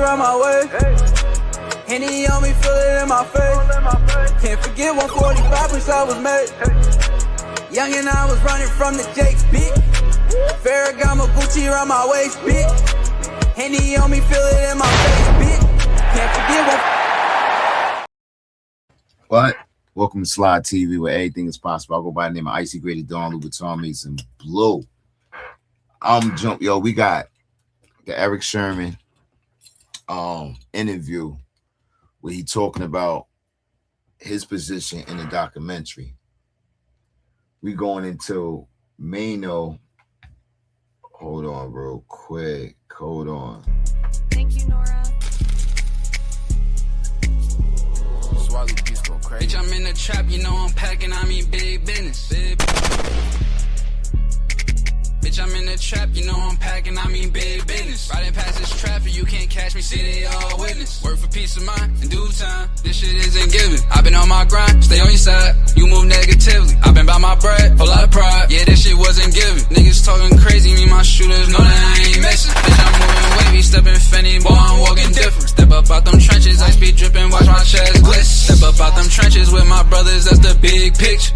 around my way. Henny on me, feel it in my face. Can't forget 145 since I was made. Young and I was running from the Jakes, bitch. Ferragamo Gucci around my waist, bitch. Henny on me, feel it in my face, bitch. Can't forget what. But welcome to Slide TV, where everything is possible. I'll go by the name of Icy Graded Dawn, Louboutin Mason Blue. We got the Erick Sermon interview where he talking about his position in the documentary. We going into Manino. Hold on real quick. Hold on. Thank you, Nora. Bitch, I'm in the trap, you know I'm packing, I mean big business. Bitch, I'm in the trap, you know I'm packing, I mean big business. Riding past this traffic, you can't catch me, see they all witness. Work for peace of mind, in due time, this shit isn't given. I've been on my grind, stay on your side, you move negatively. I've been by my bread, a lot of pride, yeah, this shit wasn't given. Niggas talking crazy, me, my shooters know that I ain't missing. Bitch, I'm moving wavy, stepping Fenny, boy, I'm walking different. Step up out them trenches, ice be dripping, watch my chest glisten. Step up out them trenches with my brothers, that's the big picture.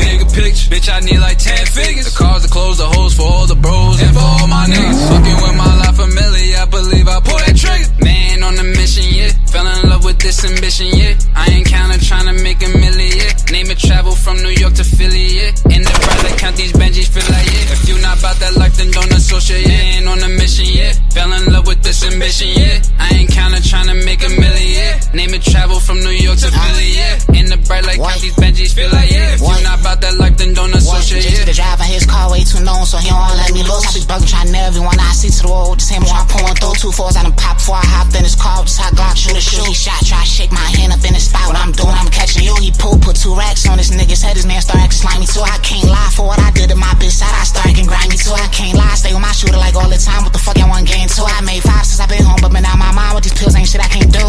Bigger picture, bitch, I need like 10 figures. The cars, the clothes, the hoes for all the bros and for all my niggas. Fucking with my life familiar, I believe I pull that trigger. Man on the mission, yeah. Fell in love with this ambition, yeah. I ain't counting trying to make a million, yeah. Name it travel from New York to Philly, yeah. In the brother count these Benjis, feel like, yeah. If you not about that life, then don't associate, yeah. Ain't on the mission, yeah. Fell in love with this ambition, yeah. I ain't counting trying to make a million, yeah. Name it travel from New York to Philly, yeah. In the bright light, count these Benjis, feel like, yeah. If you not about that life, then don't associate, yeah. The driver his car way too known, so he don't let me loose. I be bugging, trying to nail everyone I see to the road. The same one I'm pulling through. 2 4s I done pop before I hopped in his car. Just hot Glock, shoot a shoe. He shot, try to shake my hand up in the spot. What I'm doing, I'm catching you. He put 2 racks on this nigga's head. His man started acting slimy too. I can't lie for what I did to my bitch side. I started getting grimy too. I can't lie, stay with my shooter like all the time. What the fuck I want game too? I made 5 since I been home, but man, out my mind with these pills ain't shit I can't do.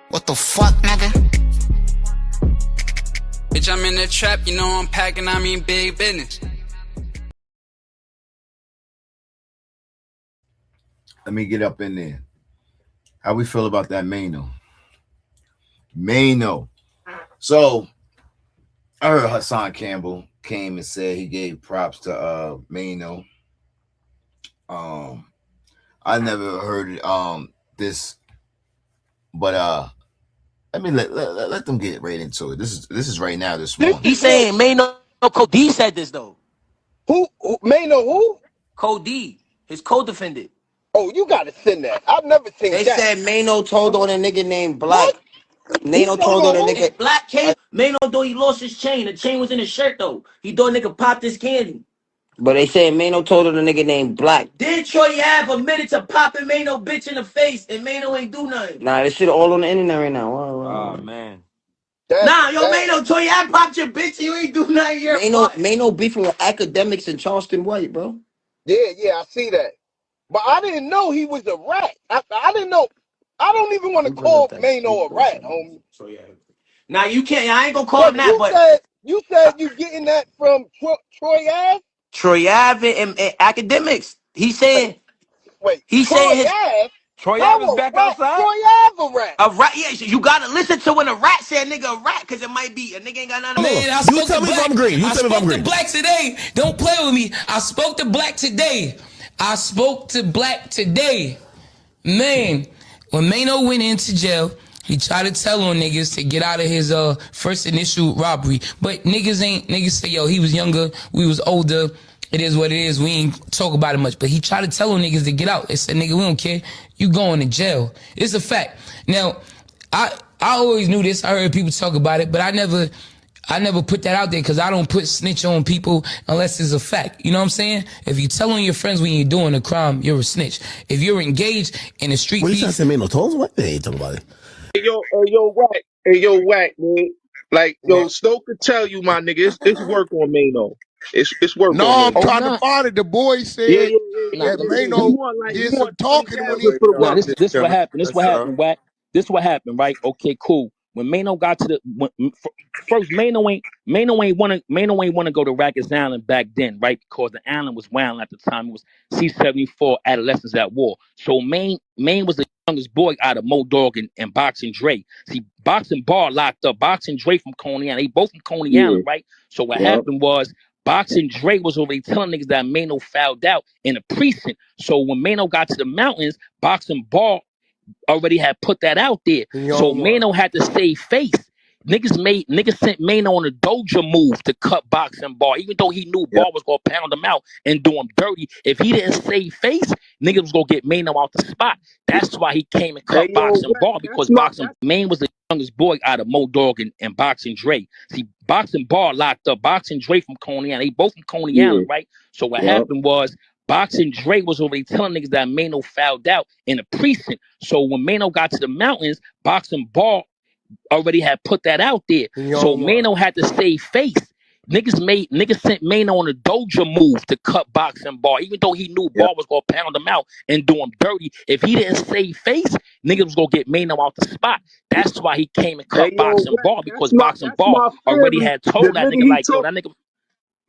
What the fuck, nigga? Bitch, I'm in the trap, you know I'm packing, I mean big business. Let me get up in there. How we feel about that Manino? So I heard Hassan Campbell came and said he gave props to Manino. I never heard this, but I mean, let them get right into it. This is right now. This morning. He's saying Manino. Cody said this though. Who Manino? Who? Cody, his co-defendant. Oh, you gotta send that. I've never seen They that. said Manino told on a nigga named Black. Manino He told on a nigga. Black came. Manino though he lost his chain. The chain was in his shirt though. He thought nigga popped his candy. But they said Manino told on a nigga named Black. Then Troy have admitted to popping Manino bitch in the face, and Manino ain't do nothing. Nah, this shit all on the internet right now. Oh man. That, Manino, Troy have popped your bitch, and you ain't do nothing. Manino beefing with academics in Charleston White, bro. Yeah, I see that. But I didn't know he was a rat. I didn't know. I don't even want to call Manino a rat, homie. So yeah. Now you can't. I ain't gonna call him that. But you said you getting that from Troy Ave? Troy Ave and academics. He saying. Wait. He saying his. Ave? Troy Ave is back outside. Troy Ave a rat. A rat, yeah. You gotta listen to when a rat say a nigga a rat, cause it might be a nigga ain't got nothing. Man, you tell me if I'm green. You tell me if I'm green. I spoke to Black today. Don't play with me. I spoke to Black today. Man, when Manino went into jail, he tried to tell on niggas to get out of his first initial robbery. But niggas say, yo, he was younger, we was older. It is what it is. We ain't talk about it much. But he tried to tell on niggas to get out. They said, nigga, we don't care. You going to jail. It's a fact. Now, I always knew this. I heard people talk about it, but I never put that out there because I don't put snitch on people unless it's a fact. You know what I'm saying? If you tell on your friends when you're doing a crime, you're a snitch. If you're engaged in the street, what you trying to say? Manino told us what? They ain't talking about it. Hey, yo, Wack, man. Like, yo, Stoke could tell you, my nigga, it's work on Manino. It's work on No, I'm Manino. trying to find it. The boy said that Manino did some talking when he... Nah, this what happened. This what happened, Wack. This what happened, right? Okay, cool. when Manino got to the first, Manino ain't want to go to Rikers Island back then, right? Because the island was wild at the time. It was C-74 adolescents at war. So Maine was the youngest boy out of Mo Dog and Boxing Dre. See, Boxing Bar locked up. Boxing Dre from Coney Island. They both from Coney Island, right? So what happened was Boxing Dre was already telling niggas that Manino fouled out in the precinct. So when Manino got to the mountains, Boxing Bar already had put that out there. So Manino had to save face. Niggas sent Manino on a doja move to cut Boxing Bar, even though he knew Bar was gonna pound him out and do him dirty. If he didn't save face, niggas was gonna get Manino out the spot. That's why he came and cut Boxing Bar, because Maine was the youngest boy out of Mo Dog and Boxing Dre. See, Boxing Bar locked up. Boxing Dre from Coney Island. They both from Coney Island, right? So what happened was Boxing Dre was already telling niggas that Manino fouled out in the precinct. So when Manino got to the mountains, Boxing Bar already had put that out there. So Manino had to save face. Niggas sent Manino on a doja move to cut Boxing Bar, even though he knew Bar was gonna pound him out and do him dirty. If he didn't save face, niggas was gonna get Manino out the spot. That's why he came and cut Boxing Bar, because Boxing Bar already had told that nigga, like, yo, that nigga.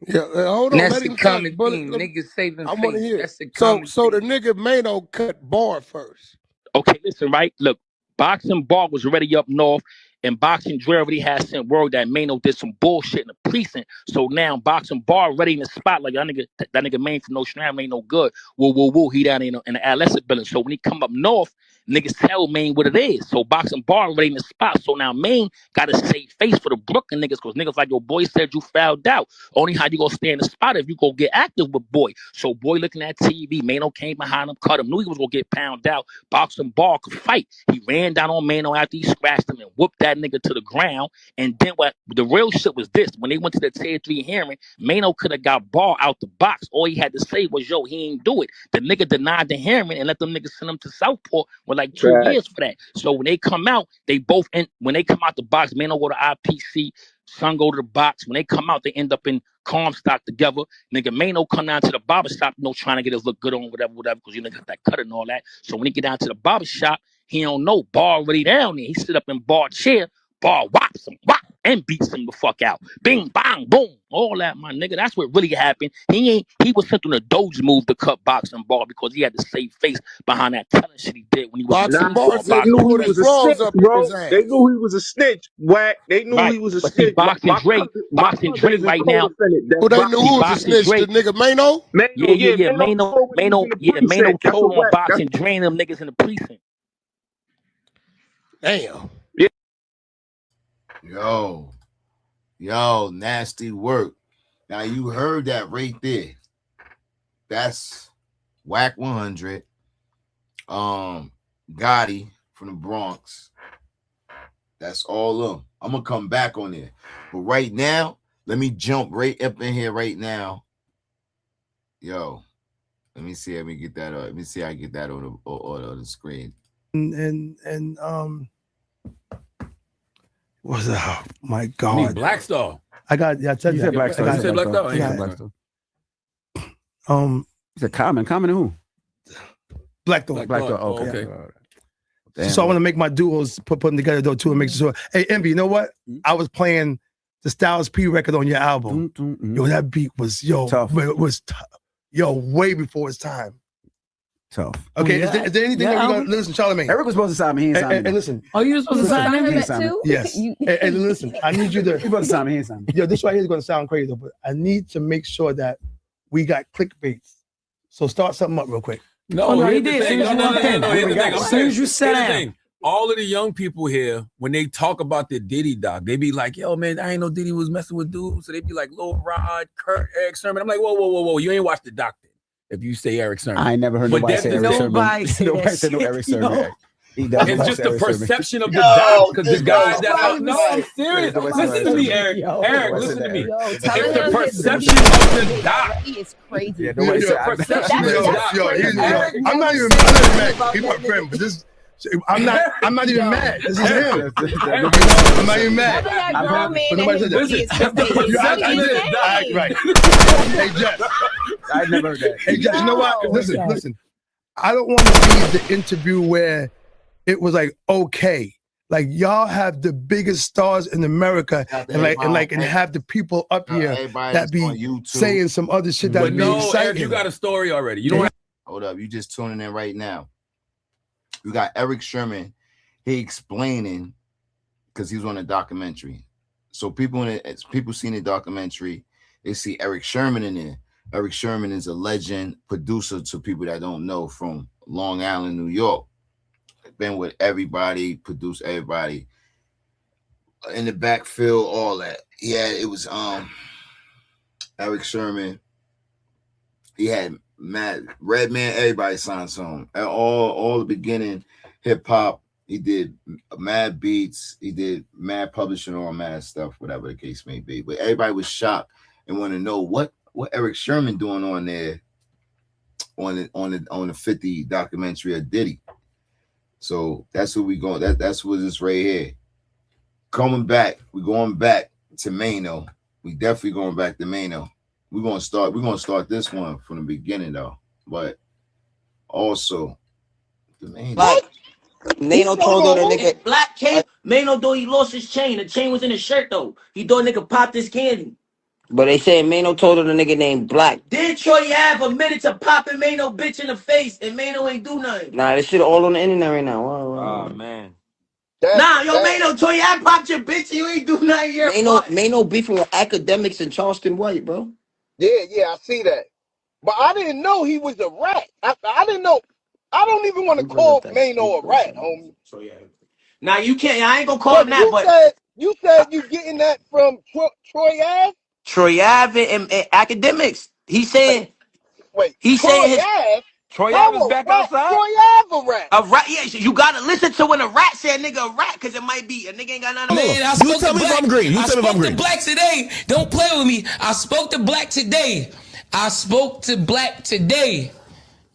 Yeah, hold on. That's Let the him common talk. thing. Niggas saving I want to face. hear. That's the common So thing. the nigga Manino cut Bar first. Okay, listen, right? Look, Boxing Bar was already up north, and Boxing Dre already had sent word that Manino did some bullshit in the precinct. So now Boxing Bar already in the spot, like that nigga Maine from No Stram ain't no good. Woo. He down in the adolescent building. So when he come up north, niggas tell Maine what it is. So Boxing Bar already in the spot. So now Maine got to save face for the Brooklyn niggas, because niggas like, your boy said you fouled out. Only how you gonna stay in the spot if you go get active with boy. So boy looking at TV, Manino came behind him, cut him, knew he was gonna get pounded out. Boxing Bar could fight. He ran down on Manino after he scratched him and whooped that nigga to the ground. And then what the real shit was this: when they went to the tier 3 hearing, Manino could have got Bar out the box. All he had to say was, yo, he ain't do it. The nigga denied the hearing and let them niggas send him to Southport with like 2 years for that. So when they come out, when they come out the box, Manino go to IPC, Son go to the box. When they come out, they end up in Comstock together. Nigga Manino come down to the barbershop, trying to get his look good on, whatever, because you nigga got that cut and all that. So when he get down to the barbershop, he don't know Bar already down there. He sit up in Bar chair, Bar whops him, and beats him the fuck out. Bing, bang, boom. All that, my nigga. That's what really happened. He was sent on a doge move to cut Boxing Bar, because he had to save face behind that telling shit he did when he was Boxing Bar They knew he was a snitch, bro. They ass. knew he was a snitch. Whack. They knew he was a snitch. Boxing Dre right now. Who they knew who was a snitch? The nigga Manino? Yeah. Manino told on Boxing Dre and them niggas in the precinct. Damn. Yo, nasty work. Now you heard that right there. That's Whack 100. Gotti from the Bronx. That's all of them. I'm gonna come back on there. But right now, let me jump right up in here right now. Yo, let me see. Let me get that. Let me see. I get that on the screen. And what's that? Oh, my God. You need Black Star. I said you said Black Star. You said Black Star. Yeah. Black Star. You said Common and who? Black Thought. Black Thought. Oh, okay. Yeah. So I want to make my duos put them together though too and make sure. Hey, Envy, you know what? I was playing the Styles P record on your album. Yo, that beat was tough. It was way before its time. Tough. Okay, is there anything that we're gonna listen, Charlamagne? Eric was supposed to sign me. He ain't signed me. And listen. Oh, you were supposed to sign him too? Yes. And listen, I need you to. You're supposed to sign me. He ain't signed me. Yo, this right here is gonna sound crazy, but I need to make sure that we got clickbaits. So start something up real quick. No, he did. As soon as you sat down. All of the young people here, when they talk about the Diddy doc, they be like, yo, man, I ain't know Diddy was messing with dudes. So they be like, Lil Rod, Kurt, Erick Sermon. I'm like, whoa. You ain't watched the doc then. If you say Erick Sermon. I ain't never heard nobody say Erick Sermon. Nobody said no Erick Sermon. It's just the perception of the doc, because the guy that no, I'm serious. Listen to me, Eric. Eric, listen to me. It's the perception of the doc. It's crazy. Yeah, nobody said perception of the doc. I'm not even mad. He's my friend, but this. I'm not even mad. This is him. I'm not even mad. Nobody said that. Right. Hey, Jess. I never heard that. Hey, Jess, you know what? Listen. I don't want to be the interview where it was like, okay. Like y'all have the biggest stars in America, and have the people up here that be saying some other shit that be exciting. Eric, you got a story already. You don't hold up. You just tuning in right now. We got Erick Sermon. He explaining because he was on a documentary. So people seen the documentary, they see Erick Sermon in there. Erick Sermon is a legend producer to people that don't know from Long Island, New York. Been with everybody, produced everybody in the backfield, all that. Yeah, it was Erick Sermon. He had Redman, everybody signed some. All the beginning hip hop. He did mad beats. He did mad publishing on mad stuff, whatever the case may be. But everybody was shocked and want to know what Erick Sermon doing on there on the 50 documentary of Diddy. So that's what we going. That's what this right here. Coming back, we're going back to Manino. We definitely going back to Manino. We're gonna start this one from the beginning though. But also the Manino. Like Manino told her the nigga Black came. Manino though he lost his chain. The chain was in his shirt though. He thought nigga popped his candy. But they said Manino told her the nigga named Black. Did Troy have a minute to pop and Manino bitch in the face and Manino ain't do nothing? Nah, this shit all on the internet right now. Oh man. Nah, yo, Manino, Troy I popped your bitch and you ain't do nothing here. Manino beefing with academics and Charleston White, bro. Yeah, I see that. But I didn't know he was a rat. I didn't know. I don't even want to call Manino a rat, homie. So yeah. Now you can't. I ain't gonna call him that. But you said you getting that from Troy Ave. Troy Ave and academics. He saying. Wait. He saying his. Troy Ave is back outside. Troy Ave a rat. A rat. Yeah, you gotta listen to when a rat say a nigga a rat, because it might be a nigga ain't got nothing. Man, I spoke to Black. I spoke to Black today. Don't play with me. I spoke to Black today.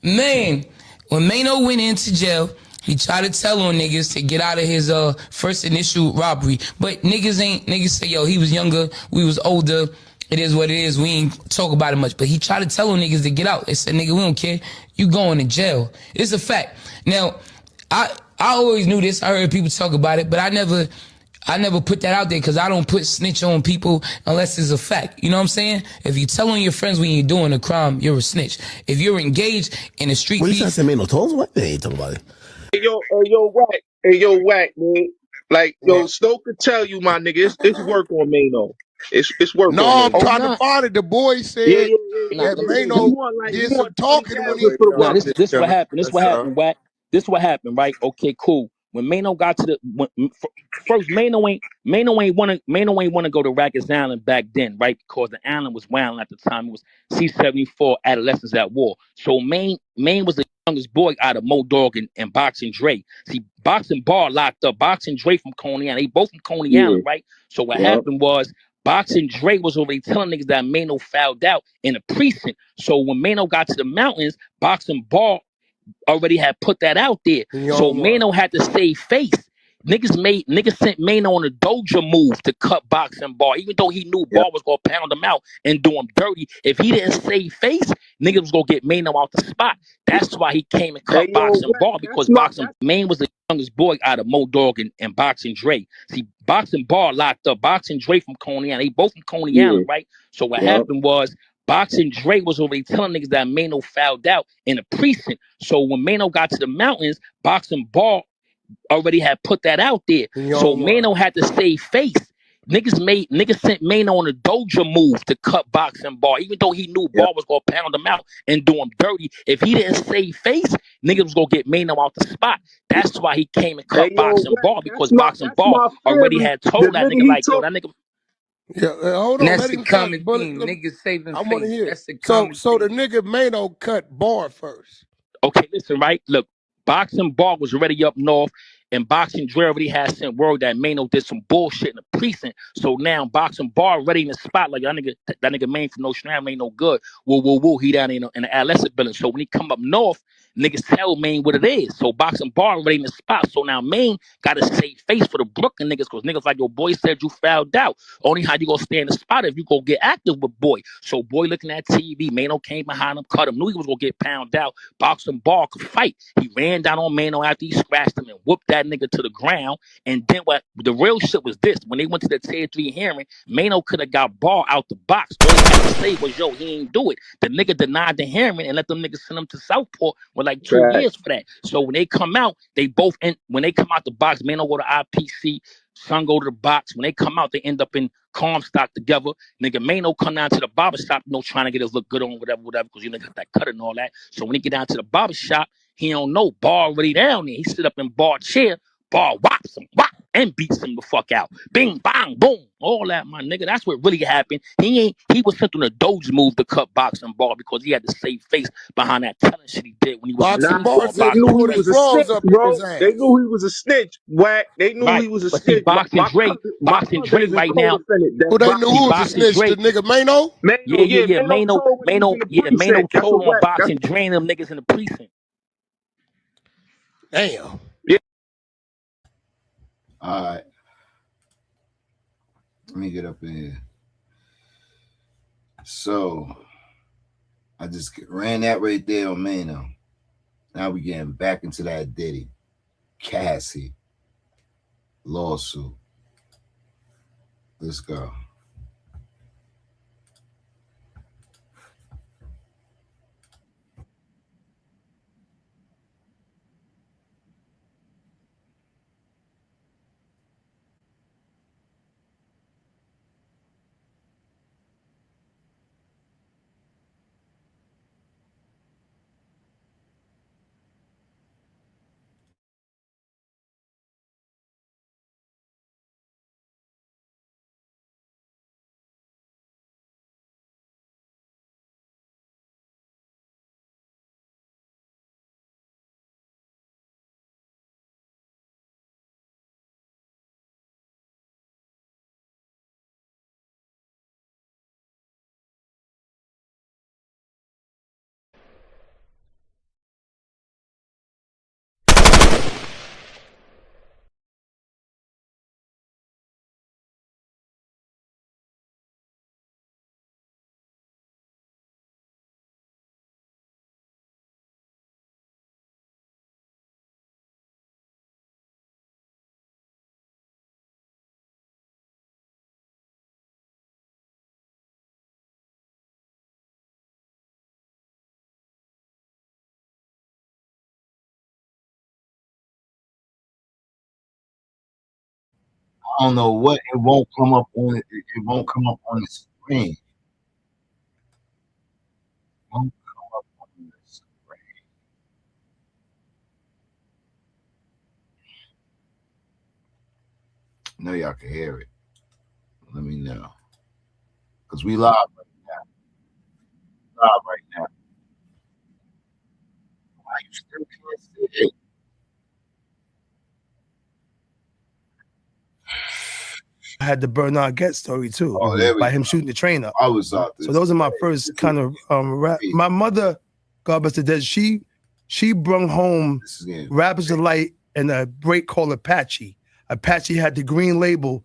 Man, when Manino went into jail, he tried to tell on niggas to get out of his first initial robbery. But niggas say, yo, he was younger, we was older. It is what it is. We ain't talk about it much. But he tried to tell on niggas to get out. They said, nigga, we don't care. You going to jail. It's a fact. Now, I always knew this. I heard people talk about it, but I never put that out there because I don't put snitch on people unless it's a fact. You know what I'm saying? If you tell on your friends when you're doing a crime, you're a snitch. If you're engaged in a street beef... What you trying to say, Manino told us? What? They ain't talking about it. Hey, yo, Wack, man. Like, yo, Snow could tell you, my nigga, it's work on Manino. It's work on Manino. I'm trying to find it. The boy said that Manino did some talking when he... Nah, this what happened. This what happened, Wack. This what happened, right? Okay, cool. When Manino got to first, Manino ain't want to go to Rikers Island back then, right? Because the island was wild at the time. It was C-74 adolescents at war. So Maine was the youngest boy out of Mo Dog and Boxing Dre. See, Boxing Bar locked up. Boxing Dre from Coney Island. They both from Coney Island, right? So what happened was Boxing Dre was already telling niggas that Manino fouled out in a precinct. So when Manino got to the mountains, Boxing Bar already had put that out there. So Manino had to save face. Niggas sent Manino on a doja move to cut Boxing Bar, even though he knew Bar was gonna pound him out and do him dirty. If he didn't save face, niggas was gonna get Manino out the spot. That's why he came and cut Boxing Bar, because Maine was the youngest boy out of Mo Dog and Boxing Dre. See, Boxing Bar locked up. Boxing Dre from Coney Island. They both from Coney Island, right? So what happened was Boxing Dre was already telling niggas that Manino fouled out in a precinct. So when Manino got to the mountains, Boxing Bar already had put that out there. So Manino had to save face. Niggas sent Manino on a doja move to cut Boxing Bar, even though he knew Bar was gonna pound him out and do him dirty. If he didn't save face, niggas was gonna get Manino out the spot. That's why he came and cut Boxing Bar, because Boxing Bar already had told that nigga, like, yo, that nigga. Yeah, hold on. That's the common thing. Niggas saving face. I want to hear. That's the common so the nigga Manino cut Bar first. Okay, listen, right? Look, Boxing Bar was already up north, and Boxing Dre already had sent word that Manino did some bullshit in the precinct. So now Boxing Bar already in the spot, like that nigga Maine from No Strand ain't no good. Woo, he down in the adolescent building. So when he come up north, niggas tell Maine what it is. So Boxing Bar already in the spot. So now Maine got to save face for the Brooklyn niggas, because niggas like, your boy said you fouled out. Only how you gonna stay in the spot if you go get active with boy. So boy looking at TV, Manino came behind him, cut him, knew he was gonna get pounded out. Boxing Bar could fight. He ran down on Manino after he scratched him and whooped that that nigga to the ground. And then what the real shit was this: when they went to the tier 3 hearing, Manino could have got Ball out the box. All he had to say was, "Yo, he ain't do it." The nigga denied the hearing and let them niggas send him to Southport with like 2 years for that. So when they come out, they both when they come out the box, Manino go to IPC, Son go to the box. When they come out, they end up in Comstock together. Nigga Manino come down to the barbershop, trying to get his look good on, whatever, because you nigga got that cut and all that. So when he get down to the barbershop, he don't know. Ball already down there. He sit up in Ball chair. Ball whops him, whop, and beats him the fuck out. Bing, bang, boom. All that, my nigga. That's what really happened. He was sent on a Doge move to cut boxing Ball because he had to save face behind that telling shit he did when he was Nah, they knew he was a snitch, bro. They knew he was a snitch. Whack. They knew he was a But see, snitch. boxing My cousin is a right now. co-defendant. Who they knew who was a Boxing snitch? Dre. The nigga Mano? Mano, yeah, Mano Mano, told when he was in the precinct. That's told a on whack. boxing, drain them niggas in the precinct. Damn. Yeah. All right. Let me get up in here. So I just ran that right there on Mano. Now we getting back into that Diddy, Cassie lawsuit. Let's go. I don't know what it won't come up on it. It won't come up on the screen. It won't come up on the screen. I know y'all can hear it. Let me know. Because we live right now. Live right now. Why you still can't see it? I had the Bernard Get story too, by him shooting the train up. I was out there. So those are my first kind of rap. My mother, God bless her dead, she brung home Rappers Delight and a break called Apache. Apache had the green label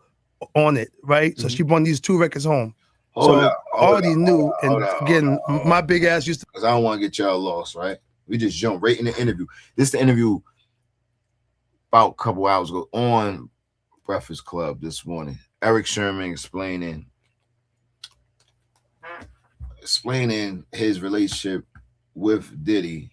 on it, right? So she brought these 2 records home. Already knew, and again, my big ass used to. Because I don't want to get y'all lost, right? We just jumped right in the interview. This is the interview about a couple hours ago on Breakfast Club this morning. Erick Sermon explaining his relationship with Diddy,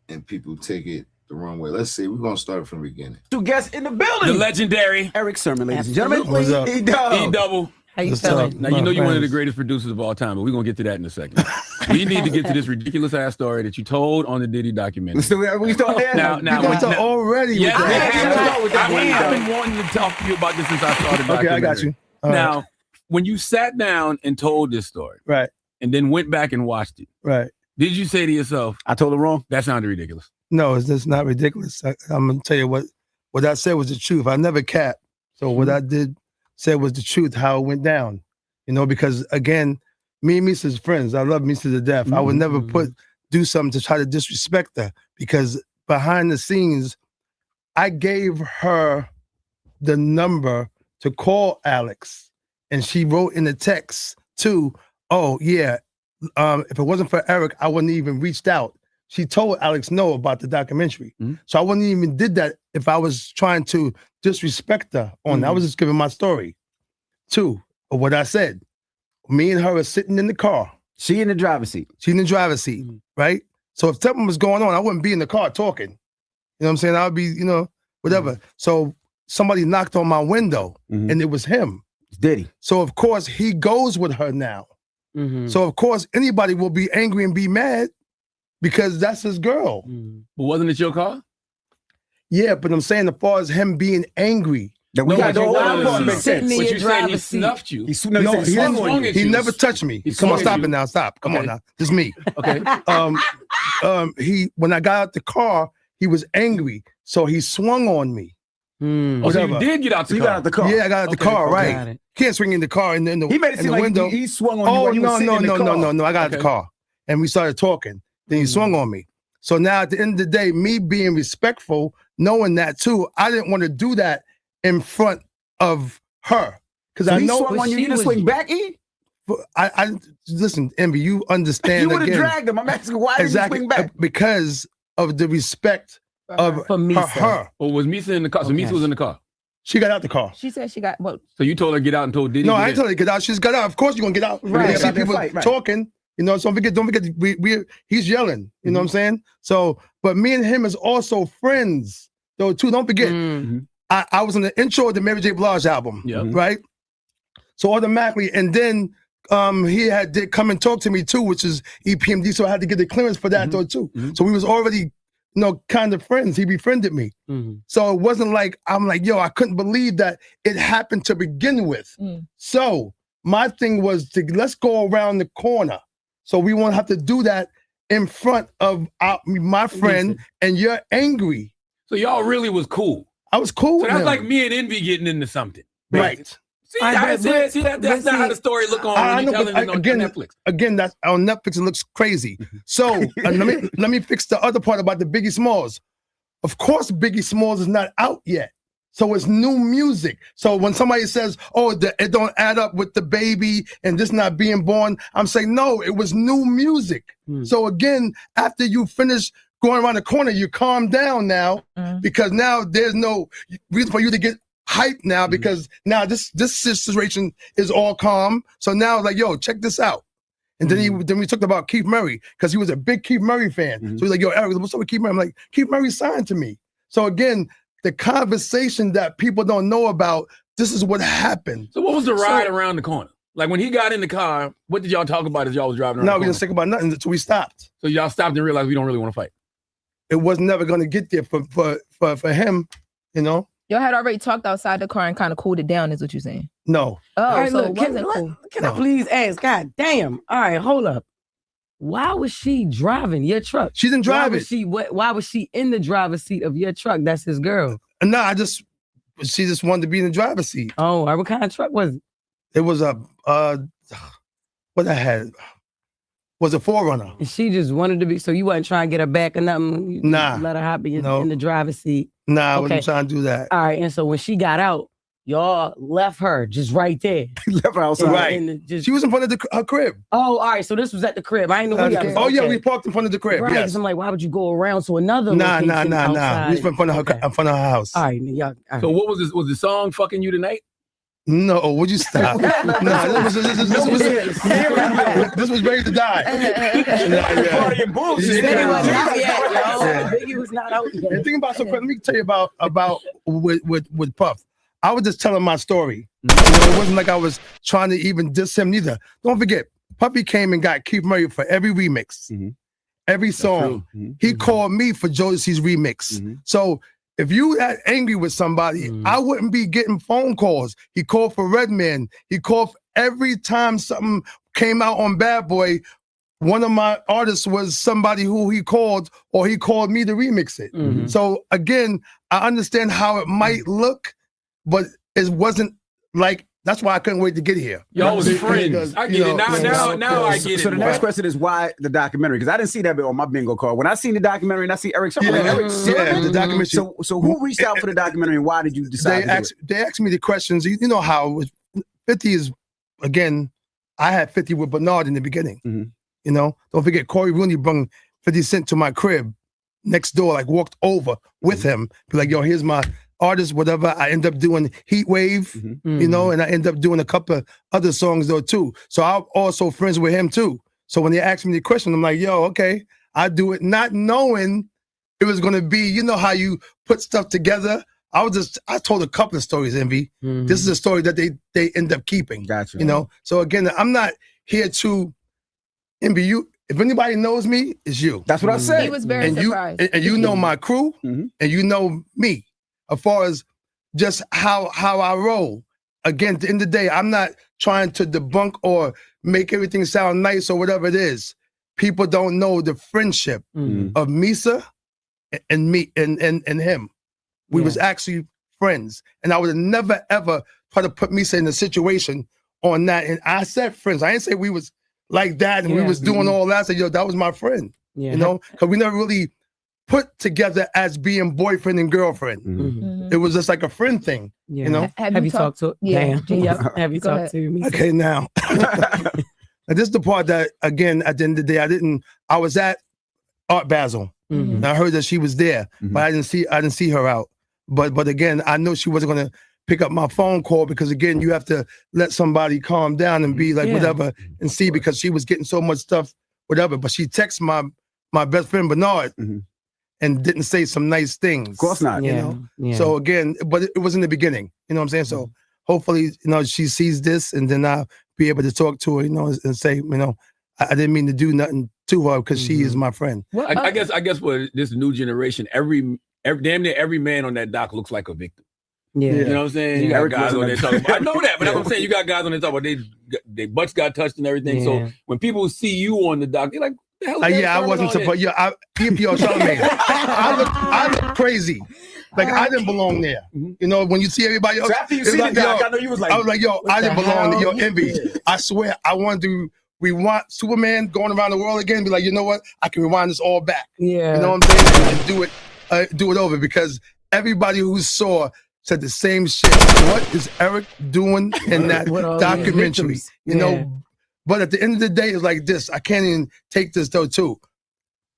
and people take it the wrong way. Let's see. We're gonna start from the beginning. 2 guests in the building. The legendary Erick Sermon, ladies and gentlemen. What's up? E-Double. How you feeling? Now, you know you're one of the greatest producers of all time, but we're going to get to that in a second. We need to get to this ridiculous ass story that you told on the Diddy documentary. We start there? Now, already. Yes, I've been wanting to talk to you about this since I started the documentary. Okay, I got you. Now, when you sat down and told this story, right, and then went back and watched it, right, did you say to yourself, I told it wrong? That sounded ridiculous. No, it's just not ridiculous. I'm going to tell you what I said was the truth. I never capped. So what I said was the truth, how it went down. You know, because again, me and Misa's friends. I love Misa to death. I would never do something to try to disrespect her, because behind the scenes, I gave her the number to call Alex, and she wrote in the text too, oh yeah, if it wasn't for Eric, I wouldn't even reached out. she told Alex no about the documentary. So I wouldn't even did that if I was trying to disrespect her on I was just giving my story. 2, of what I said. Me and her are sitting in the car. She in the driver's seat. She in the driver's seat, right? So if something was going on, I wouldn't be in the car talking. You know what I'm saying? I would be, you know, whatever. So somebody knocked on my window and it was him. It's Diddy. So of course he goes with her now. So of course anybody will be angry and be mad because that's his girl. But wasn't it your car? Yeah, but I'm saying as far as him being angry. That we got the whole part makes sense. But you said he snuffed you. He never touched me. Come on, stop it now. Stop. Come on now. This is me. Okay. He when I got out the car, he was angry. So he swung on me. Oh, so you did get out the car? You got out the car. Yeah, I got out the car, right. Can't swing in the car in the He made it seem like window. he swung on you while you were sitting in the car. No. I got out the car. And we started talking. Then he swung on me. So now at the end of the day, me being respectful, knowing that too, I didn't want to do that in front of her. Because So I he know swung on you, you didn't swing back, E? I listen, Envy, you understand. You would have again, dragged him. I'm asking why did you swing back? Because of the respect of her. Or was Misa in the car? So Misa was in the car. She got out the car. She said she got what? So you told her to get out and told Diddy? No, I didn't tell her to get out. She's got out. Of course you're gonna get out. Right. You see people talking. You know, so don't forget he's yelling. You know what I'm saying? So, but me and him is also friends, though, too. Don't forget, I was in the intro of the Mary J. Blige album, right? So automatically, and then he did come and talk to me too, which is EPMD. So I had to get the clearance for that though too. So we was already, you know, kind of friends. He befriended me. So it wasn't like I'm like, yo, I couldn't believe that it happened to begin with. So my thing was let's go around the corner. So we won't have to do that in front of my friend, and you're angry. So y'all really was cool. I was cool. So with that's him. like me and Envy getting into something. Right. See, that's not how the story look on when you telling it on Netflix. Again, that's on Netflix. It looks crazy. So let me fix the other part about the Biggie Smalls. Of course, Biggie Smalls is not out yet. So it's new music. So when somebody says, oh, it don't add up with the baby and this not being born, I'm saying, no, it was new music. So again, after you finish going around the corner, you calm down now because now there's no reason for you to get hyped now because now this situation is all calm. So now like, yo, check this out. And then we talked about Keith Murray because he was a big Keith Murray fan. So he's like, yo, Eric, what's up with Keith Murray? I'm like, Keith Murray signed to me. So again, the conversation that people don't know about, this is what happened. So what was the ride around the corner? Like when he got in the car, what did y'all talk about as y'all was driving around the corner? No, we didn't think about nothing until we stopped. So y'all stopped and realized we don't really want to fight. It was never going to get there for him, you know? Y'all had already talked outside the car and kind of cooled it down, is what you're saying? No. Oh, All right, so look, it wasn't cool. Can I please ask? God damn. All right, hold up. Why was she driving your truck? She didn't drive it. Why was she in the driver's seat of your truck? That's his girl. No, she just wanted to be in the driver's seat. Oh, all right, what kind of truck was it? It was a, what I had was a 4Runner. And she just wanted to be, so you wasn't trying to get her back or nothing? You Nah. let her hop in the driver's seat? Nah, I wasn't trying to do that. All right, and so when she got out, y'all left her just right there. Left her outside. Right. She was in front of her crib. Oh, all right, so this was at the crib. I ain't know yeah, we parked in front of the crib, right, yes. I'm like, why would you go around to another Nah. outside? We was in front of her house. All right, y'all. So what was this? Was the song "Fucking You Tonight"? No, would you stop? This was ready to die. Partying bullshit. Biggie was not yet, yo. Biggie was not out yet. And think about something. Let me tell you about with Puff. I was just telling my story. You know, it wasn't like I was trying to even diss him neither. Don't forget, Puffy came and got Keith Murray for every remix, every song. He called me for Jodeci's remix. So if you got angry with somebody, I wouldn't be getting phone calls. He called for Redman. He called for every time something came out on Bad Boy. One of my artists was somebody who he called, or he called me to remix it. So again, I understand how it might look, but it wasn't like, that's why I couldn't wait to get here. Y'all was friends. I get it. Now I get it. So the next question is why the documentary? Because I didn't see that bit on my bingo card. When I seen the documentary and I see Erick Sermon, the documentary. So who reached out for the documentary and why did you decide to do it? They asked me the questions. You know how it was, 50 is, again, I had 50 with Bernard in the beginning. You know, don't forget Corey Rooney brought 50 Cent to my crib next door, like walked over with him, be like, yo, here's my artist, whatever. I end up doing Heat Wave, you know, and I end up doing a couple of other songs though too. So I'm also friends with him too. So when they asked me the question, I'm like, yo, okay, I do it, not knowing it was gonna be, you know how you put stuff together. I told a couple of stories, Envy. This is a story that they end up keeping. Gotcha. You know, so again, I'm not here to Envy you. If anybody knows me, it's you. That's what I said. He was very and surprised. And you know my crew, and you know me, as far as just how I roll. Again, at the end of the day, I'm not trying to debunk or make everything sound nice or whatever it is. People don't know the friendship of Misa and me and him. We was actually friends. And I would have never, ever try to put Misa in a situation on that. And I said friends. I didn't say we was like that and we was doing all that. I said, yo, that was my friend. You know? Because we never really put together as being boyfriend and girlfriend. It was just like a friend thing. You know? Have you talked to Yeah. Have you talked to me? Okay, now. And this is the part that, again, at the end of the day, I was at Art Basel. And I heard that she was there, but I didn't see her out. But again, I know she wasn't gonna pick up my phone call because again, you have to let somebody calm down and be like whatever and see, because she was getting so much stuff, whatever. But she texted my best friend Bernard and didn't say some nice things. Of course not. You know? So again, but it was in the beginning. You know what I'm saying? So hopefully, you know, she sees this and then I'll be able to talk to her, you know, and say, you know, I didn't mean to do nothing to her because she is my friend. Well, I guess for this new generation, damn near every man on that doc looks like a victim. Yeah. You know what I'm saying? You got guys on there talking about, I know that, but that's what I'm saying. You got guys on there talking about they butts got touched and everything. So when people see you on the doc, they're like, the hell is I wasn't supposed. Yo, Charlamagne, I look crazy. Like I didn't belong there. You know, when you see everybody else, So after you see the doc, I know you was like, I was like, yo, I didn't belong there. Yo, Envy. I swear, I wanted to rewind Superman going around the world again. Be like, you know what? I can rewind this all back. Yeah. You know what I'm saying? And do it over, because everybody who saw said the same shit. What is Eric doing in that documentary? You know, but at the end of the day, it's like this. I can't even take this though too.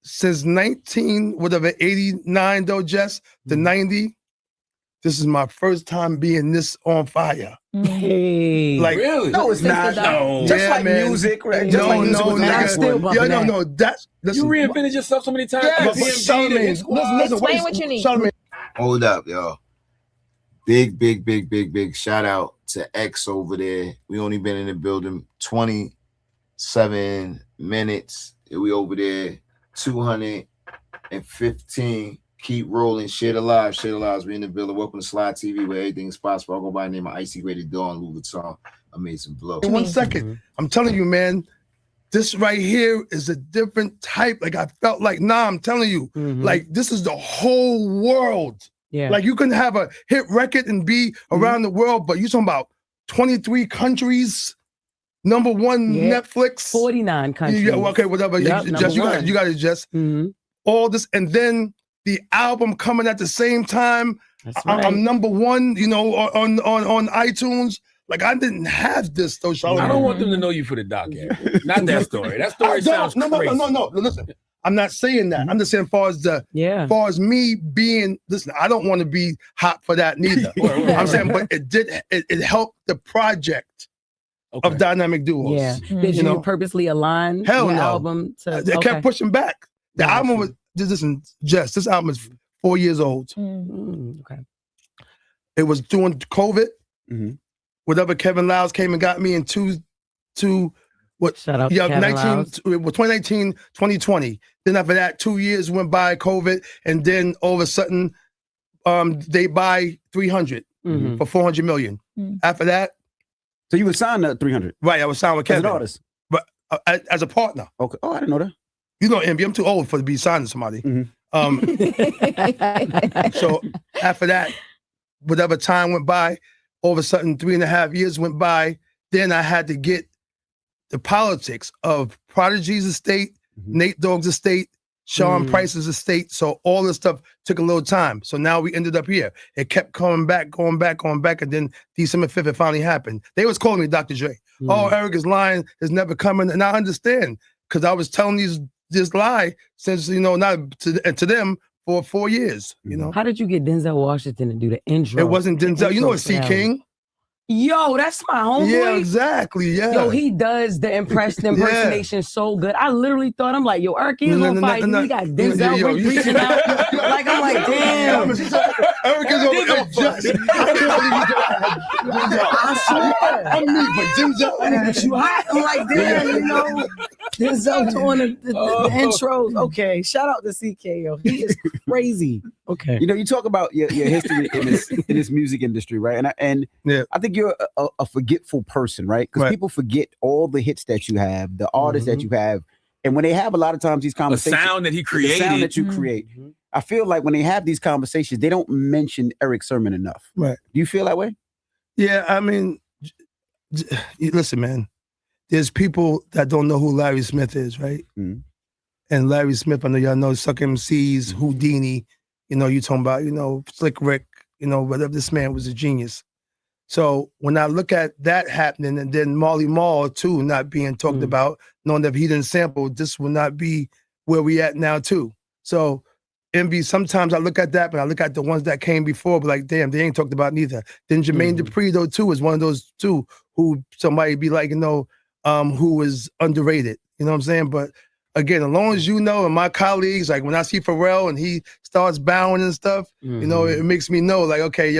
Since 89 though, Jess, to 90, this is my first time being this on fire. Hey, like really? No, it's not. No, just like music, right? Just like music was nigga. No. That's you reinvented yourself so many times. Yes, Charlamagne, explain what you need. Charlamagne. Hold up, yo. Big shout out to X over there. We only been in the building 27 minutes. We over there 215. Keep rolling. Share the lives. We in the building. Welcome to Slide TV, where everything is possible. I'll go by the name of Icy Rated Dawn, Louis Vuitton. Amazing blow. In 1 second, I'm telling you, man, this right here is a different type. Like I felt like, I'm telling you, like this is the whole world. Yeah. Like you can have a hit record and be around the world, but you're talking about 23 countries, number one Netflix, 49 countries. Yeah, okay, whatever. Yep, you got it, Jess. All this, and then the album coming at the same time. Right. I'm number one, you know, on iTunes. Like I didn't have this though, Charlamagne. I don't want them to know you for the doc, Eric. Not that story. That story sounds crazy. No. Listen, I'm not saying that. I'm just saying, as far as me being, listen, I don't want to be hot for that neither. I'm saying, but it helped the project of Dynamic Duos. Yeah. Did you purposely align Hell your no. album to? They kept pushing back. The album was, listen, Jess, this album is 4 years old. Okay. It was during COVID. Whatever Kevin Lyles came and got me in Shout out to Kevin Lyles. 2019, 2020. Then after that, 2 years went by, COVID, and then all of a sudden, they buy 300 for 400 million. After that, so you were signed at 300, right? I was signed with Kevin as an artist, but as a partner. Okay. Oh, I didn't know that. You know, Envy, I'm too old to be signed to somebody. So after that, whatever time went by, all of a sudden 3.5 years went by. Then I had to get the politics of Prodigy's estate, Nate Dogg's estate, Sean Price's estate. So all this stuff took a little time. So now we ended up here. It kept going back. And then December 5th, it finally happened. They was calling me Dr. Dre. Oh, Eric is lying. It's never coming. And I understand, because I was telling these this lie since, not to them for 4 years, How did you get Denzel Washington to do the intro? It wasn't Denzel. You know what, C. King? Yo, that's my homeboy. Yeah, exactly. Yeah. Yo, he does the impersonation so good. I literally thought, I'm like, yo, Eric is on fire. We got Denzel reaching out. Like, I'm like, damn. Eric is on I swear. I'm me, but Denzel. You hot? I'm like, damn, Denzel doing the intros. Okay, shout out to CK, yo. He is crazy. Okay. You talk about your history in this music industry, right? And I think you're a forgetful person, right? Because people forget all the hits that you have, the artists that you have, and when they have a lot of times these conversations, the sound that he created, the sound that you create. I feel like when they have these conversations, they don't mention Erick Sermon enough. Right? Do you feel that way? Yeah, I mean, listen, man. There's people that don't know who Larry Smith is, right? And Larry Smith, I know y'all know Suck MCs, Houdini. You talking about, Slick Rick, whatever. This man was a genius. So when I look at that happening, and then Marley Marl too not being talked about, knowing that if he didn't sample, this will not be where we at now too. So Envy, sometimes I look at that, but I look at the ones that came before, but like, damn, they ain't talked about neither. Then Jermaine Dupri though too is one of those two who somebody be like, who is underrated. You know what I'm saying? But again, as long as and my colleagues, like when I see Pharrell and he starts bowing and stuff, it makes me know, like, okay,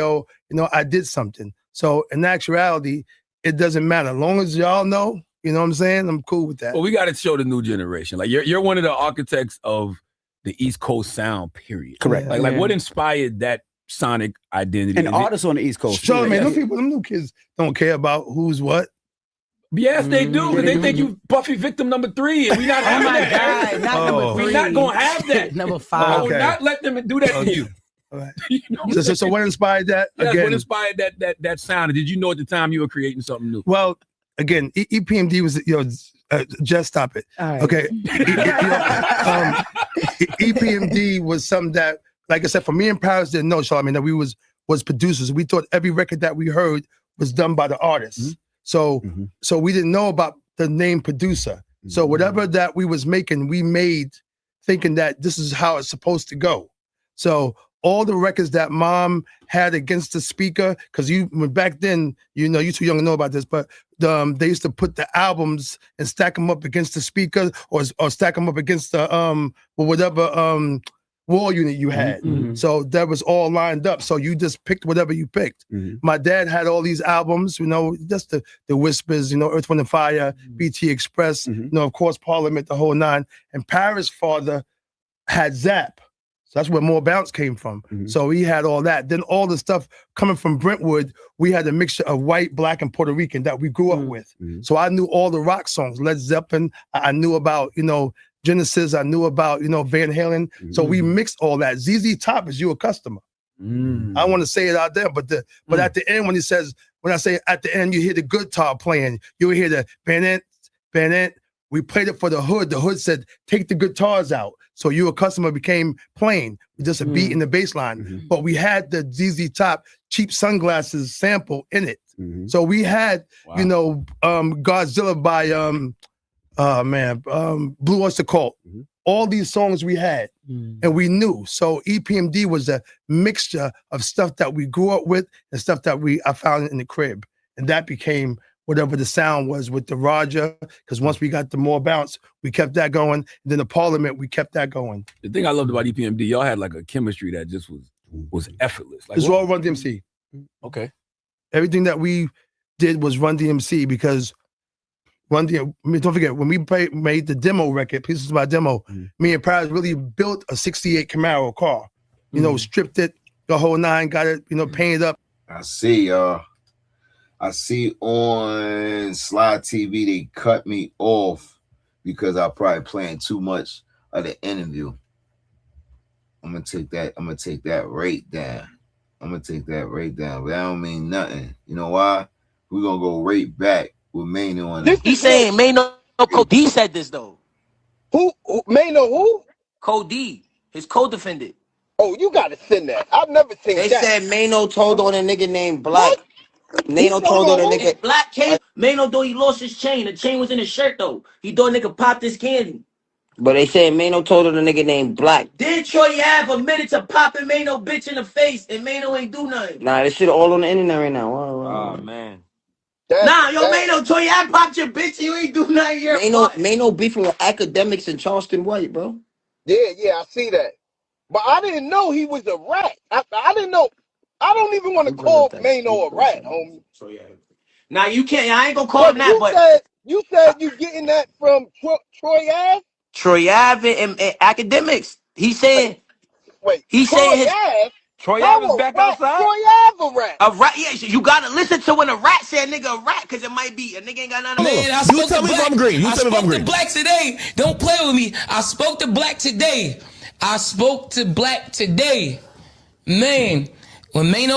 I did something. So in actuality, it doesn't matter. As long as y'all know, you know what I'm saying? I'm cool with that. Well, we got to show the new generation. Like you're one of the architects of the East Coast sound, period. Correct. Like what inspired that sonic identity? And artists on the East Coast. So, man, them new kids don't care about who's what. Yes, they do, because they think you Buffy victim number 3, and we not having that. God, not number 3. We're not gonna have that. Number 5. We're not let them do that to you. All right. So what inspired that? Yes, again, what inspired that sound? Did you know at the time you were creating something new? Well, again, EPMD was just stop it. Right. Okay. EPMD was something that, like I said, for me and Paris didn't know, Charlamagne, that we was producers. We thought every record that we heard was done by the artists. So we didn't know about the name producer. So whatever that we was making, we made thinking that this is how it's supposed to go. So all the records that Mom had against the speaker, because back then, you too young to know about this, but they used to put the albums and stack them up against the speaker or stack them up against the whatever wall unit you had. So that was all lined up. So you just picked whatever you picked. My dad had all these albums, just the Whispers, Earth, Wind and Fire, BT Express, of course, Parliament, the whole 9. And Paris' father had Zap. So that's where More Bounce came from. So he had all that. Then all the stuff coming from Brentwood, we had a mixture of white, black, and Puerto Rican that we grew up with. So I knew all the rock songs, Led Zeppelin. I knew about, Genesis. I knew about, Van Halen. So we mixed all that. ZZ Top is you a customer. I want to say it out there, but at the end, when I say at the end, you hear the guitar playing, you hear the ban-it. We played it for the hood. The hood said, take the guitars out. So you a customer became plain, just a beat in the bass line. But we had the ZZ Top Cheap Sunglasses sample in it. So we had, Godzilla by Blue Oyster Cult. All these songs we had, and we knew. So EPMD was a mixture of stuff that we grew up with and stuff that I found in the crib. And that became whatever the sound was with the Roger, because once we got the More Bounce, we kept that going. And then the Parliament, we kept that going. The thing I loved about EPMD, y'all had like a chemistry that just was effortless. Like, it's all Run DMC. Okay. Everything that we did was Run DMC, because don't forget, when we made the demo record, Pieces of My Demo, me and Paris really built a 68 Camaro car. Stripped it, the whole 9, got it, painted up. I see, y'all. I see on Slide TV they cut me off because I probably playing too much of the interview. I'm gonna take that right down. But that don't mean nothing. You know why? We're gonna go right back with Manino on it. He's saying Manino Cody said this though. Who Manino who? Cody, his co-defendant. Oh, you gotta send that. I've never seen They that. said Manino told on a nigga named Black. What? Manino told on a nigga. Black came. Manino though he lost his chain. The chain was in his shirt though. He thought nigga popped his candy. But they say Mano told her the nigga named Black. Then Troy have admitted to popping Mano bitch in the face, and Mano ain't do nothing. Nah, this shit all on the internet right now. Oh man. That's Nah, yo, bad. Mano, Troy popped your bitch, and you ain't do nothing. You're Mano beefing with academics in Charleston White, bro. Yeah, I see that. But I didn't know he was a rat. I didn't know. I don't even want to call Mano a rat, homie. Now you can't. I ain't gonna call him that. But you said you getting that from Troy Ave? Troy Ave and academics. He saying. Wait. He Troy saying his. Ave? Troy How Ave is a back rat? outside. Troy Ave a rat? A rat, yeah. You gotta listen to when a rat say a nigga a rat, cause it might be a nigga ain't got nothing. Man, I spoke to Black. I spoke to Black today. Don't play with me. I spoke to Black today. Man, when Mano.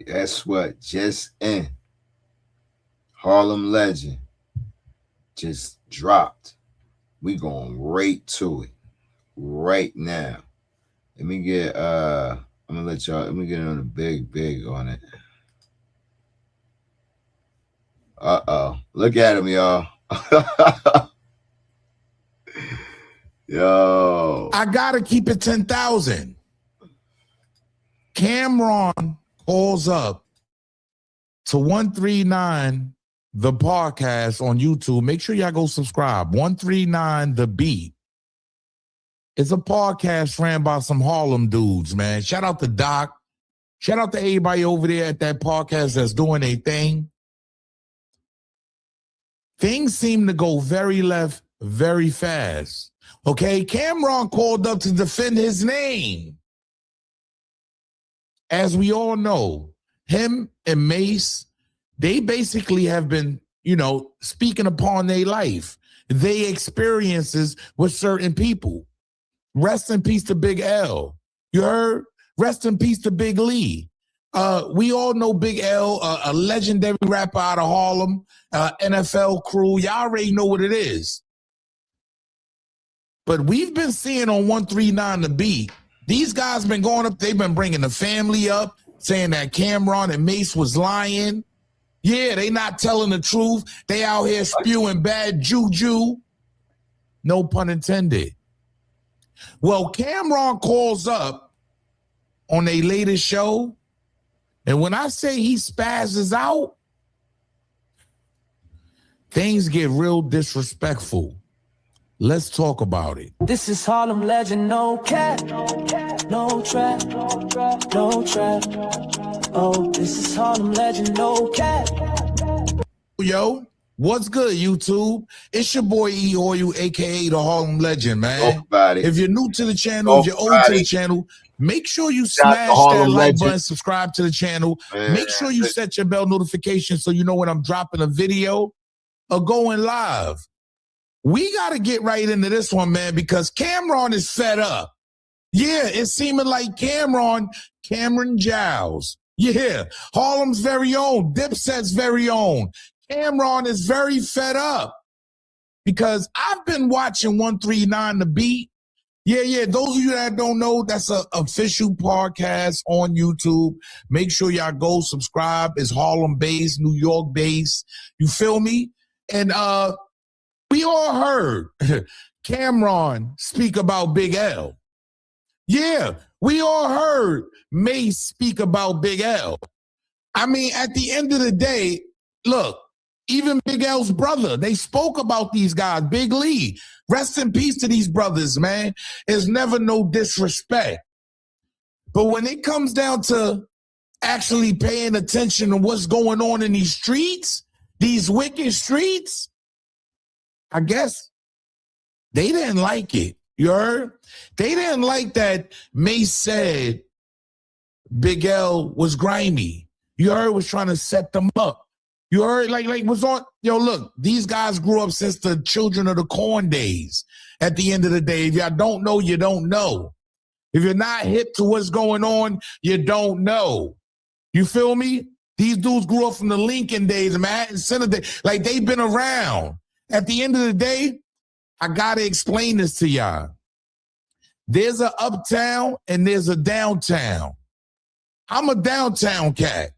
That's what just in. Harlem Legend just dropped. We going right to it right now. Let me get I'm gonna let y'all, let me get on the big on it. Look at him, y'all. Yo, I gotta keep it 10,000. Cameron calls up to 139 the podcast on YouTube. Make sure y'all go subscribe. 139 the beat. It's a podcast ran by some Harlem dudes, man. Shout out to Doc. Shout out to everybody over there at that podcast that's doing their thing. Things seem to go very left very fast. Okay, Cameron called up to defend his name. As we all know, him and Mace, they basically have been, speaking upon their life, their experiences with certain people. Rest in peace to Big L. You heard? Rest in peace to Big Lee. We all know Big L, a legendary rapper out of Harlem, NFL crew. Y'all already know what it is. But we've been seeing on 139 the beat, these guys been going up, they've been bringing the family up, saying that Cameron and Mace was lying. Yeah, they not telling the truth. They out here spewing bad juju. No pun intended. Well, Cameron calls up on their latest show, and when I say he spazzes out, things get real disrespectful. Let's talk about it. This is Harlem Legend, no cap, no trap, no trap. Oh, this is Harlem Legend, no cap. Yo, what's good, YouTube? It's your boy E Oil, aka the Harlem Legend, man. If you're new to the channel, if you're old to the channel, make sure you smash that like button, subscribe to the channel. Make sure you set your bell notification so you know when I'm dropping a video or going live. We got to get right into this one, man, because Cameron is fed up. Yeah, it's seeming like Cameron Giles. Yeah, Harlem's very own, Dipset's very own. Cameron is very fed up because I've been watching 139 The Beat. Yeah, those of you that don't know, that's an official podcast on YouTube. Make sure y'all go subscribe. It's Harlem-based, New York-based. You feel me? And we all heard Cameron speak about Big L. Yeah, we all heard Mace speak about Big L. I mean, at the end of the day, look, even Big L's brother, they spoke about these guys. Big Lee, rest in peace to these brothers, man. There's never no disrespect. But when it comes down to actually paying attention to what's going on in these streets, these wicked streets, I guess they didn't like it. You heard? They didn't like that Mace said Big L was grimy. You heard? Was trying to set them up. You heard? Like was on. Yo, look, these guys grew up since the Children of the Corn days. At the end of the day, if y'all don't know, you don't know. If you're not hip to what's going on, you don't know. You feel me? These dudes grew up from the Lincoln days, Manhattan Center days. Like, they've been around. At the end of the day, I got to explain this to y'all. There's an uptown and there's a downtown. I'm a downtown cat.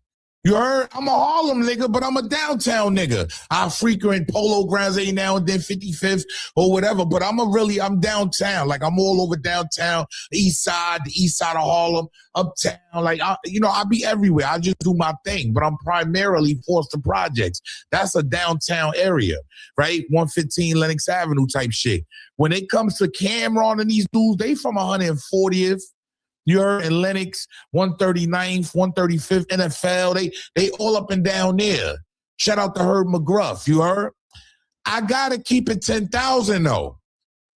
You heard? I'm a Harlem nigga, but I'm a downtown nigga. I frequent Polo Grounds every now and then, 55th or whatever, but I'm downtown. Like, I'm all over downtown, the east side of Harlem, uptown. Like, I be everywhere. I just do my thing, but I'm primarily Forster Projects. That's a downtown area, right? 115 Lenox Avenue type shit. When it comes to Cameron and these dudes, they from 140th. You heard? In Lenox, 139th, 135th, NFL. They all up and down there. Shout out to Herb McGruff. You heard? I got to keep it 10,000, though.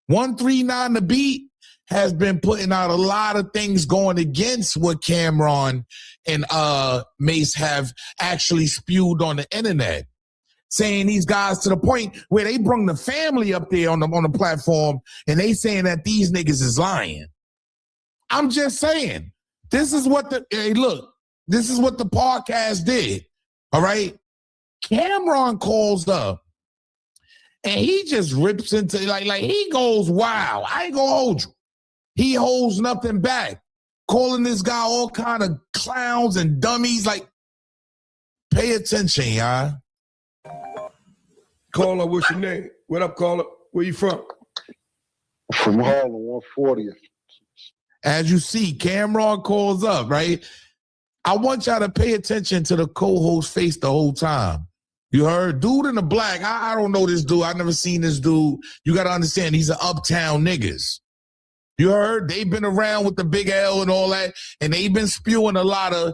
139 The Beat has been putting out a lot of things going against what Cameron and Mace have actually spewed on the internet. Saying these guys to the point where they bring the family up there on the platform and they saying that these niggas is lying. I'm just saying, this is what the podcast did, all right? Cameron calls up, and he just rips into, like he goes, wow, I ain't gonna hold you. He holds nothing back, calling this guy all kind of clowns and dummies. Like, pay attention, y'all. Caller, what's your name? What up, caller? Where you from? From Harlem, 140th. As you see, Cameron calls up, right? I want y'all to pay attention to the co-host face the whole time. You heard? Dude in the black, I don't know this dude. I've never seen this dude. You got to understand, these are uptown niggas. You heard? They've been around with the big L and all that, and they've been spewing a lot of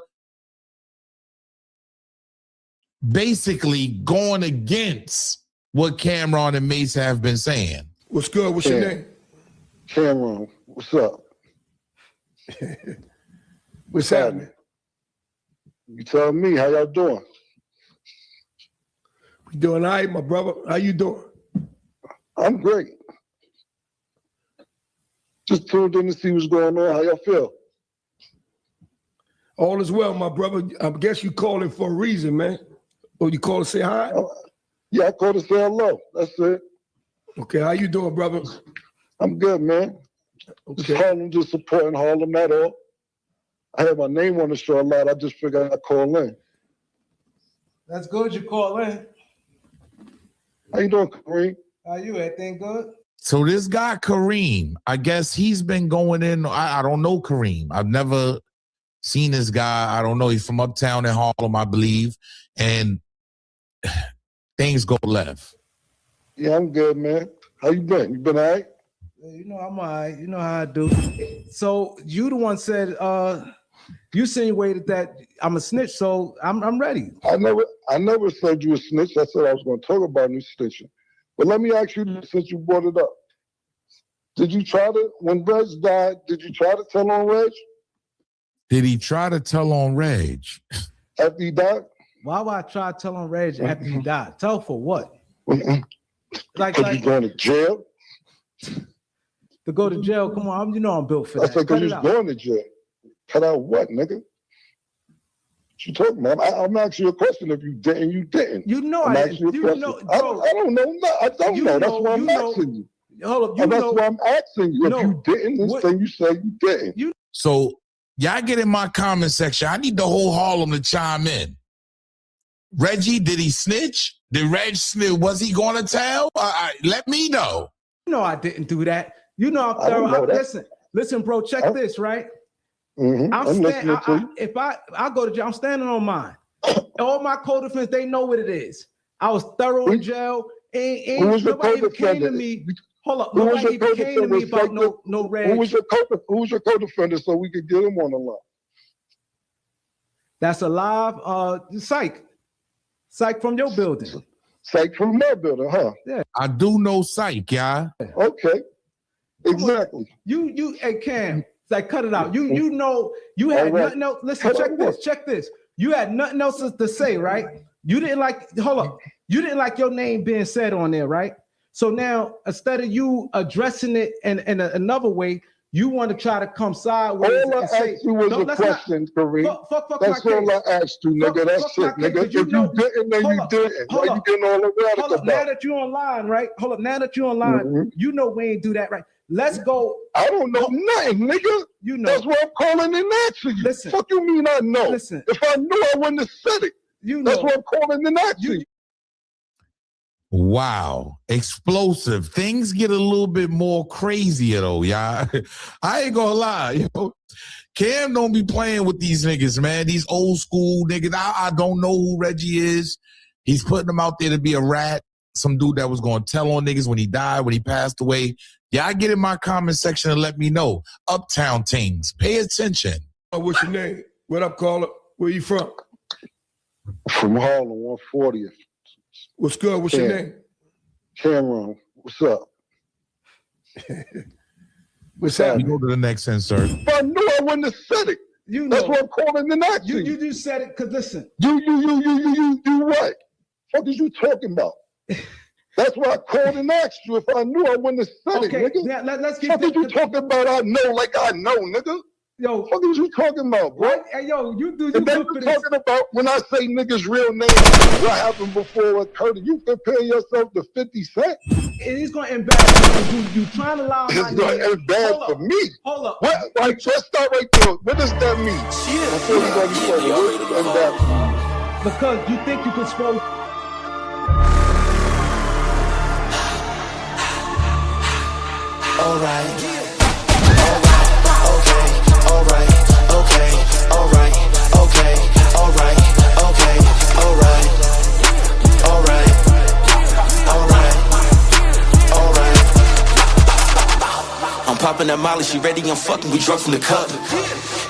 basically going against what Cameron and Mace have been saying. What's good? What's your name? Cameron, what's up? What's happening? You tell me, how y'all doing? We doing all right, my brother. How you doing? I'm great. Just tuned in to see what's going on. How y'all feel? All is well, my brother. I guess you calling for a reason, man. Or you call to say hi? Yeah, I called to say hello. That's it. Okay, how you doing, brother? I'm good, man. Okay. Harlem, just supporting Harlem, that all. I have my name on the show a lot. I just figured I'd call in. That's good you call in. How you doing, Kareem? How you? Everything good? So this guy, Kareem, I guess he's been going in. I don't know Kareem. I've never seen this guy. I don't know. He's from uptown in Harlem, I believe. And things go left. Yeah, I'm good, man. How you been? You been all right? You know, I'm all right. You know how I do. So you the one said, you insinuated that I'm a snitch, so I'm ready. I never said you a snitch. I said I was going to talk about you snitching. But let me ask you, since you brought it up, did you try to, when Reg died, did you try to tell on Reg? Did he try to tell on Reg? After he died? Why would I try to tell on Reg after he died? Tell for what? Like you going to jail? To go to jail? Come on, you know I'm built for that. I said, because you're going to jail. Cut out what, nigga? What you talking about? I'm asking you a question. If you didn't, you didn't. You know I'm I asking you a question. know, I don't know. I don't know. That's why I'm asking you. Hold up. That's why I'm asking you. If you didn't, then you say you didn't. So y'all get in my comment section. I need the whole Harlem to chime in. Reggie, did he snitch? Did Reg snitch? Was he going to tell? Let me know. No, I didn't do that. You know I'm thorough. Listen, bro, check this, right? Mm-hmm. If I go to jail, I'm standing on mine. All my co-defendants, they know what it is. I was thorough in jail. And nobody even came to me. Hold up. Nobody even came to me about no Reg. Who was your co-defendant so we could get him on the line? That's a live Psych. Psych from your building. Psych from my building, huh? Yeah. I do know Psych, y'all. Okay. Exactly. Hey Cam, like cut it out. You know you had nothing else. Listen, check this. You had nothing else to say, right? You didn't like, hold up. You didn't like your name being said on there, right? So now instead of you addressing it in another way, you want to try to come sideways. All I asked you was a question, Kareem. That's all I asked you, nigga. That's it, nigga. If you didn't, then you didn't. Why you getting all the radical about? Now that you're online, right? Hold up. Now that you're online, you know we ain't do that, right? let's go. I don't know nothing, nigga. You know. That's why I'm calling and asking you. Listen. Fuck you mean I know? Listen. If I knew, I wouldn't have said it. You know. That's why I'm calling and asking you. Wow. Explosive. Things get a little bit more crazier though, y'all. I ain't gonna lie, yo. Cam don't be playing with these niggas, man. These old school niggas. I don't know who Reggie is. He's putting them out there to be a rat. Some dude that was going to tell on niggas when he died, when he passed away. Y'all get in my comment section and let me know. Uptown things. Pay attention. What's your name? What up, caller? Where you from? From Harlem, 140th. What's good? What's your name? Cameron. What's up? What's happening? We go to the next insert. If I knew, I wouldn't have said it. You know. That's what I'm calling and asking. You just said it because listen. You what? What is you talking about? That's why I called and asked you. If I knew, I wouldn't have said it, nigga. Yeah, let's get. What are you talking about? I know, like I know, nigga. Yo, what are you talking about, bro? Hey, yo, you do. And then you talking about when I say niggas' real name, what happened before it occurred? You compare yourself to 50 Cent? It is going to embarrass you. You trying to lie on my It's going to embarrass for me. Hold up. What? Like, let's start right there. What does that mean? Before we go any further, what does embarrass? Because you think you can expose. All right. Popping that Molly, she ready, I'm fucking, we drunk from the cup.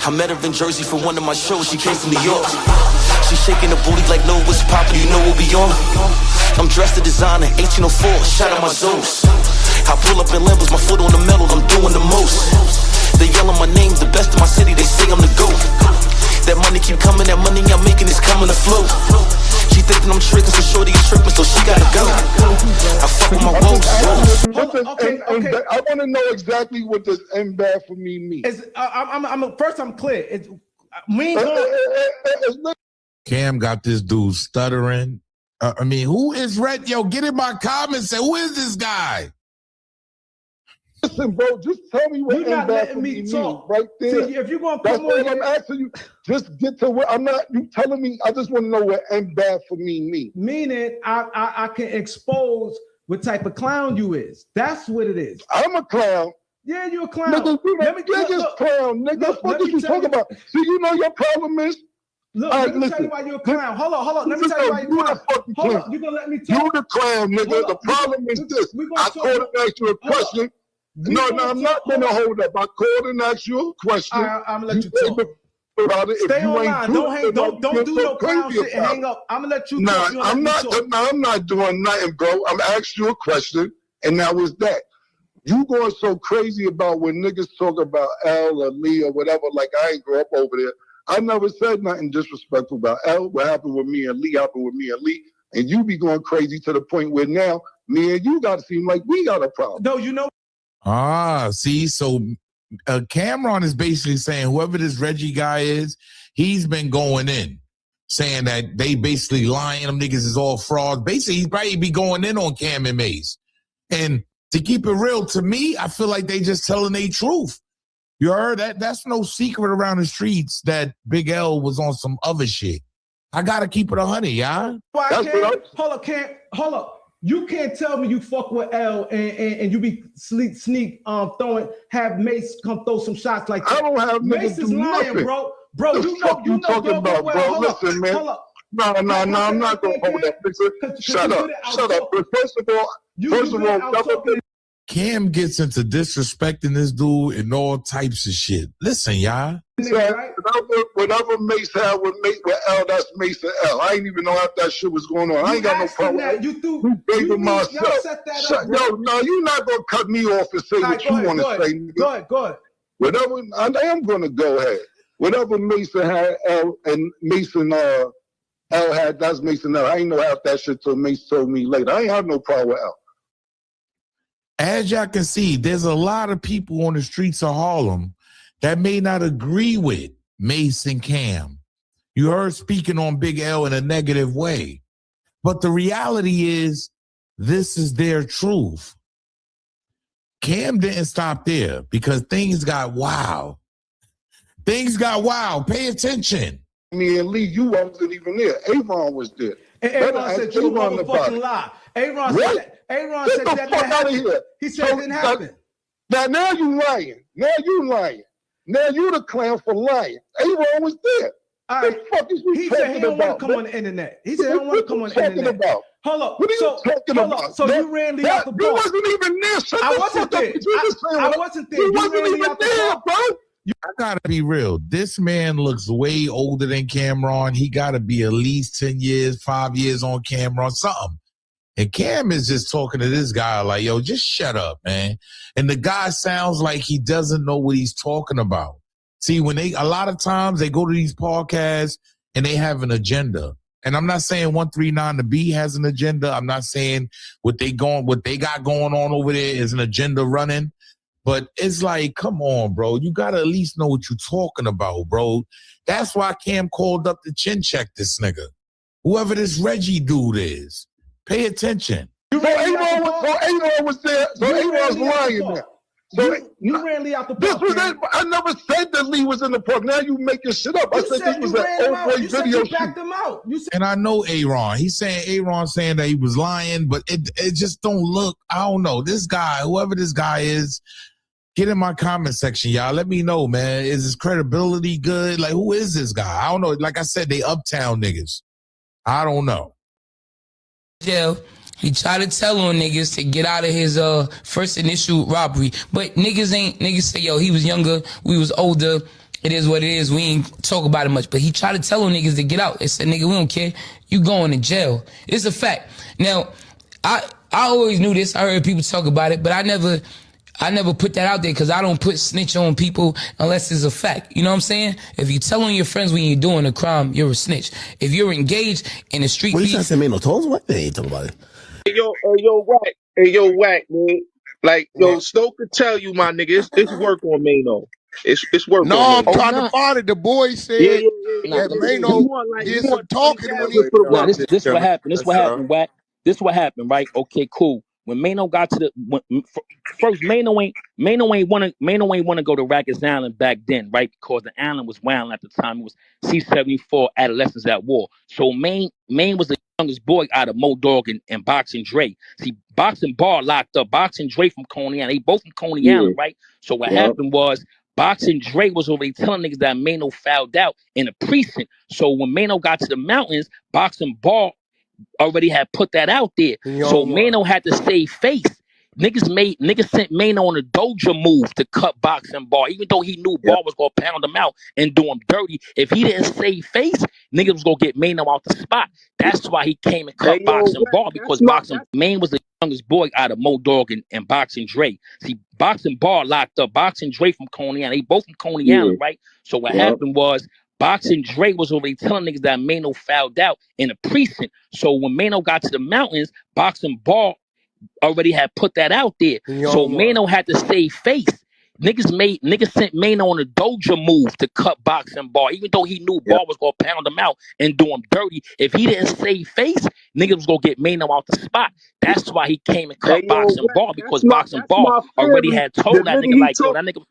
I met her in Jersey for one of my shows, she came from New York. She shaking the booty like, no, what's poppin', you know what we on. I'm dressed to designer, 1804, shout out my Zeus. I pull up in Lambos, my foot on the metal, I'm doing the most. They yelling my name, the best in my city, they say I'm the GOAT. That money keep coming, that money I'm making is coming to flow. She thinking I'm tricking, so shorty is tripping, so she gotta go. I fuck with my woes. I want to know exactly what this "end bad for me" means. I'm clear. It's Cam got this dude stuttering. I mean, who is Red? Yo, get in my comments. Say, who is this guy? Listen, bro, just tell me what you're not letting me talk right there. See, if you're gonna come on here, I'm asking you. Just get to what I'm not. You telling me? I just want to know what "end bad for me" means. Meaning, I can expose what type of clown you is. That's what it is. I'm a clown. Yeah, you a clown. Nigga, you the biggest clown, nigga. What are you talking about? See, you know your problem is. Look, let me tell you why you're a clown. Hold on. Let me tell you why you're a clown. Hold on, you gonna let me talk? You the clown, nigga. The problem is this. I called and asked you a question. No, I'm not gonna hold up. I called and asked you a question. I'm gonna let you talk. About it. Stay online. Don't do no clown shit and hang up. I'm gonna let you talk. I'm not doing nothing, bro. I'm asking you a question, and that was that. You going so crazy about when niggas talk about L or Lee or whatever, like I ain't grew up over there. I never said nothing disrespectful about L. What happened with me and Lee happened with me and Lee. And you be going crazy to the point where now me and you gotta seem like we got a problem. No, you know. See, so Cameron is basically saying whoever this Reggie guy is, he's been going in, saying that they basically lying, them niggas is all frauds. Basically, he'd probably be going in on Cam and Mace. And to keep it real, to me, I feel like they just telling their truth. You heard that? That's no secret around the streets that Big L was on some other shit. I gotta keep it 100, y'all. Hold up. You can't tell me you fuck with L and you be sneak have Mace come throw some shots like that. I don't have Mace is lying, nothing. bro. You know talking about, bro. Listen, man. No, I'm not gonna hold that. Shut up. First of all, Cam gets into disrespecting this dude and all types of shit. Listen, y'all. Whatever Mace had with L, that's Mace and L. I ain't even know if that shit was going on. I ain't got no problem with that. You gave it myself. No, you're not going to cut me off and say what you want to say. Go ahead. Whatever, I am going to go ahead. Whatever Mason had L and Mason L had, that's Mason L. I ain't know half that shit till Mace told me later. I ain't have no problem with L. As y'all can see, there's a lot of people on the streets of Harlem that may not agree with Mace and Cam. You heard speaking on Big L in a negative way. But the reality is, this is their truth. Cam didn't stop there because things got wild. Things got wild. Pay attention. Me and Lee, you wasn't even there. Aaron was there. And Aaron said you a motherfucking lie. Aaron said that. Aaron said that didn't happen. He said it didn't happen. Now you lying. Now you lying. Now you the clown for lying. Aaron was there. All right. He said he don't want to come on the internet. He said he don't want to come on the internet. Hold up. What are you talking about? So you ran Lee out the bar. You wasn't even there. I wasn't there. I wasn't there. You wasn't even there, bro. I gotta be real. This man looks way older than Cameron. He gotta be at least 10 years, 5 years on Cameron, something. And Cam is just talking to this guy like, yo, just shut up, man. And the guy sounds like he doesn't know what he's talking about. See, a lot of times they go to these podcasts and they have an agenda. And I'm not saying 139 The B has an agenda. I'm not saying what they got going on over there is an agenda running. But it's like, come on, bro. You got to at least know what you're talking about, bro. That's why Cam called up to chin check this nigga. Whoever this Reggie dude is. Pay attention. So Aaron was there. So Aaron's lying now. So you ran Lee out the park. I never said that Lee was in the park. Now you making shit up. I said this was an old boy video shoot. Backed him out. And I know Aaron. He's saying Aaron saying that he was lying, but it just don't look. I don't know. This guy, whoever this guy is, get in my comment section, y'all. Let me know, man. Is his credibility good? Like, who is this guy? I don't know. Like I said, they uptown niggas. I don't know. Jail. He tried to tell on niggas to get out of his first initial robbery. But niggas say, yo, he was younger, we was older. It is what it is. We ain't talk about it much. But he tried to tell on niggas to get out. They said, nigga, we don't care. You going to jail. It's a fact. Now, I always knew this. I heard people talk about it, but I never put that out there because I don't put snitch on people unless it's a fact. You know what I'm saying? If you tell on your friends when you're doing a crime, you're a snitch. If you're engaged in a street beef. What you trying to say, man? No toes? What? They ain't talking about it. Hey, yo, Wack, man. Like, yo, Stoke could tell you, my nigga, it's work on Manino. It's work on Manino. I'm trying to find it. The boy said that Manino did some talking when he... Nah, this what happened. This what happened, Wack. This what happened, right? Okay, cool. When Manino got to first, Manino ain't want to go to Rikers Island back then, right? Because the island was wild at the time. It was C-74 adolescents at war. So Maine was the youngest boy out of Mo Dog and Boxing Dre. See, Boxing Bar locked up. Boxing Dre from Coney Island. They both from Coney Island, right? So what happened was Boxing Dre was already telling niggas that Manino fouled out in a precinct. So when Manino got to the mountains, Boxing Bar already had put that out there. So Manino had to save face. Niggas sent Manino on a doja move to cut Boxing Bar, even though he knew Bar was gonna pound him out and do him dirty. If he didn't save face, niggas was gonna get Manino out the spot. That's why he came and cut Boxing Bar, because Maine was the youngest boy out of Mo Dog and Boxing Dre. See, Boxing Bar locked up. Boxing Dre from Coney Island. They both from Coney Island, right? So what happened was Boxing Dre was already telling niggas that Manino fouled out in a precinct. So when Manino got to the mountains, Boxing Bar already had put that out there. So Manino had to save face. Niggas sent Manino on a doja move to cut Boxing Bar, even though he knew Bar was gonna pound him out and do him dirty. If he didn't save face, niggas was gonna get Manino out the spot. That's why he came and cut Boxing Bar, because Boxing Bar already had told that nigga, like, yo, that nigga.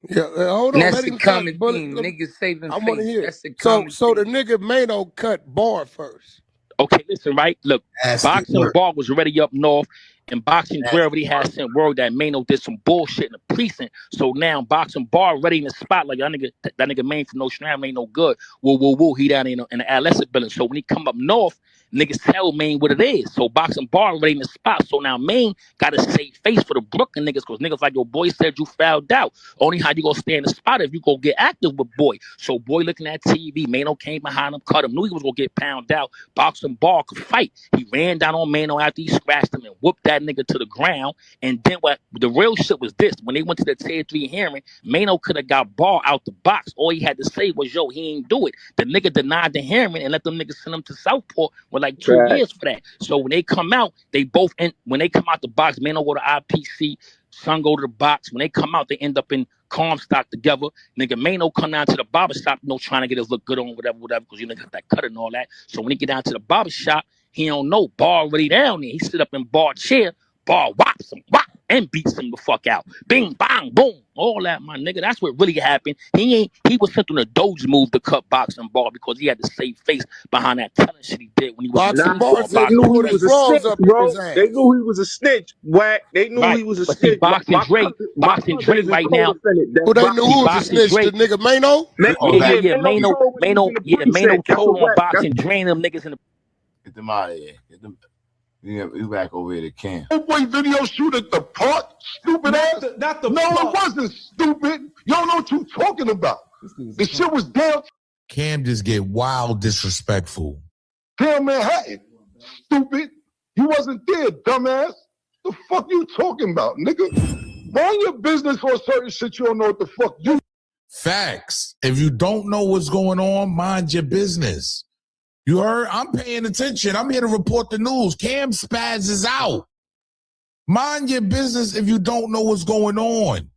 Yeah, hold on. That's the common thing. Niggas saving face. Want to hear. That's the common so the nigga Manino cut Bar first. Okay, listen, right? Look, Boxing Bar was already up north, and Boxing Dre already had sent word that Manino did some bullshit in the precinct. So now Boxing Bar already in the spot, like that nigga Maine from No Strand ain't no good. Woo. He down in the adolescent building. So when he come up north, niggas tell Maine what it is. So Boxing Bar already in the spot. So now Maine got to save face for the Brooklyn niggas, because niggas like, your boy said you fouled out. Only how you gonna stay in the spot if you go get active with boy. So boy looking at TV, Manino came behind him, cut him, knew he was gonna get pounded out. Boxing Bar could fight. He ran down on Manino after he scratched him and whooped that nigga to the ground. And then what the real shit was this: when they went to the tier 3 hearing, Manino could have got Bar out the box. All he had to say was, yo, he ain't do it. The nigga denied the hearing and let them niggas send him to Southport with like 2 years for that. So when they come out, when they come out the box, Manino go to IPC, Son go to the box. When they come out, they end up in Comstock together. Nigga Manino come down to the barber shop, trying to get his look good on, whatever, because you know got that cut and all that. So when he get down to the barber shop, he don't know Bar already down there. He sit up in Bar chair, Bar whops him, whop. and beats him the fuck out. Bing, bang, boom, all that, my nigga. That's what really happened. He was sent on a Doge move to cut boxing ball because he had to save face behind that telling shit he did when he was Nah, boxing. they knew he was a snitch, up bro. his ass. They knew he was a snitch. Whack. They knew Right. he was a But see, snitch. My Boxing cousin Dre is a right now. co-defendant. Who they knew See, who was a Boxing snitch? Dre. The nigga Mano? Yeah. Mano told when he was in the police Mano set. That's a told on whack. Boxing Dre and them niggas in the. Get them out of here. Get them. You back over here to camp. Oh boy, video shoot at the park, stupid ass. Not the no, park. It wasn't stupid. You don't know what you talking about. The shit was down. Cam just get wild disrespectful. Down Manhattan, stupid. You wasn't there, dumbass. The fuck you talking about, nigga? Mind your business for a certain shit you don't know what the fuck you. Facts. If you don't know what's going on, mind your business. You heard? I'm paying attention. I'm here to report the news. Cam spazzes out. Mind your business if you don't know what's going on.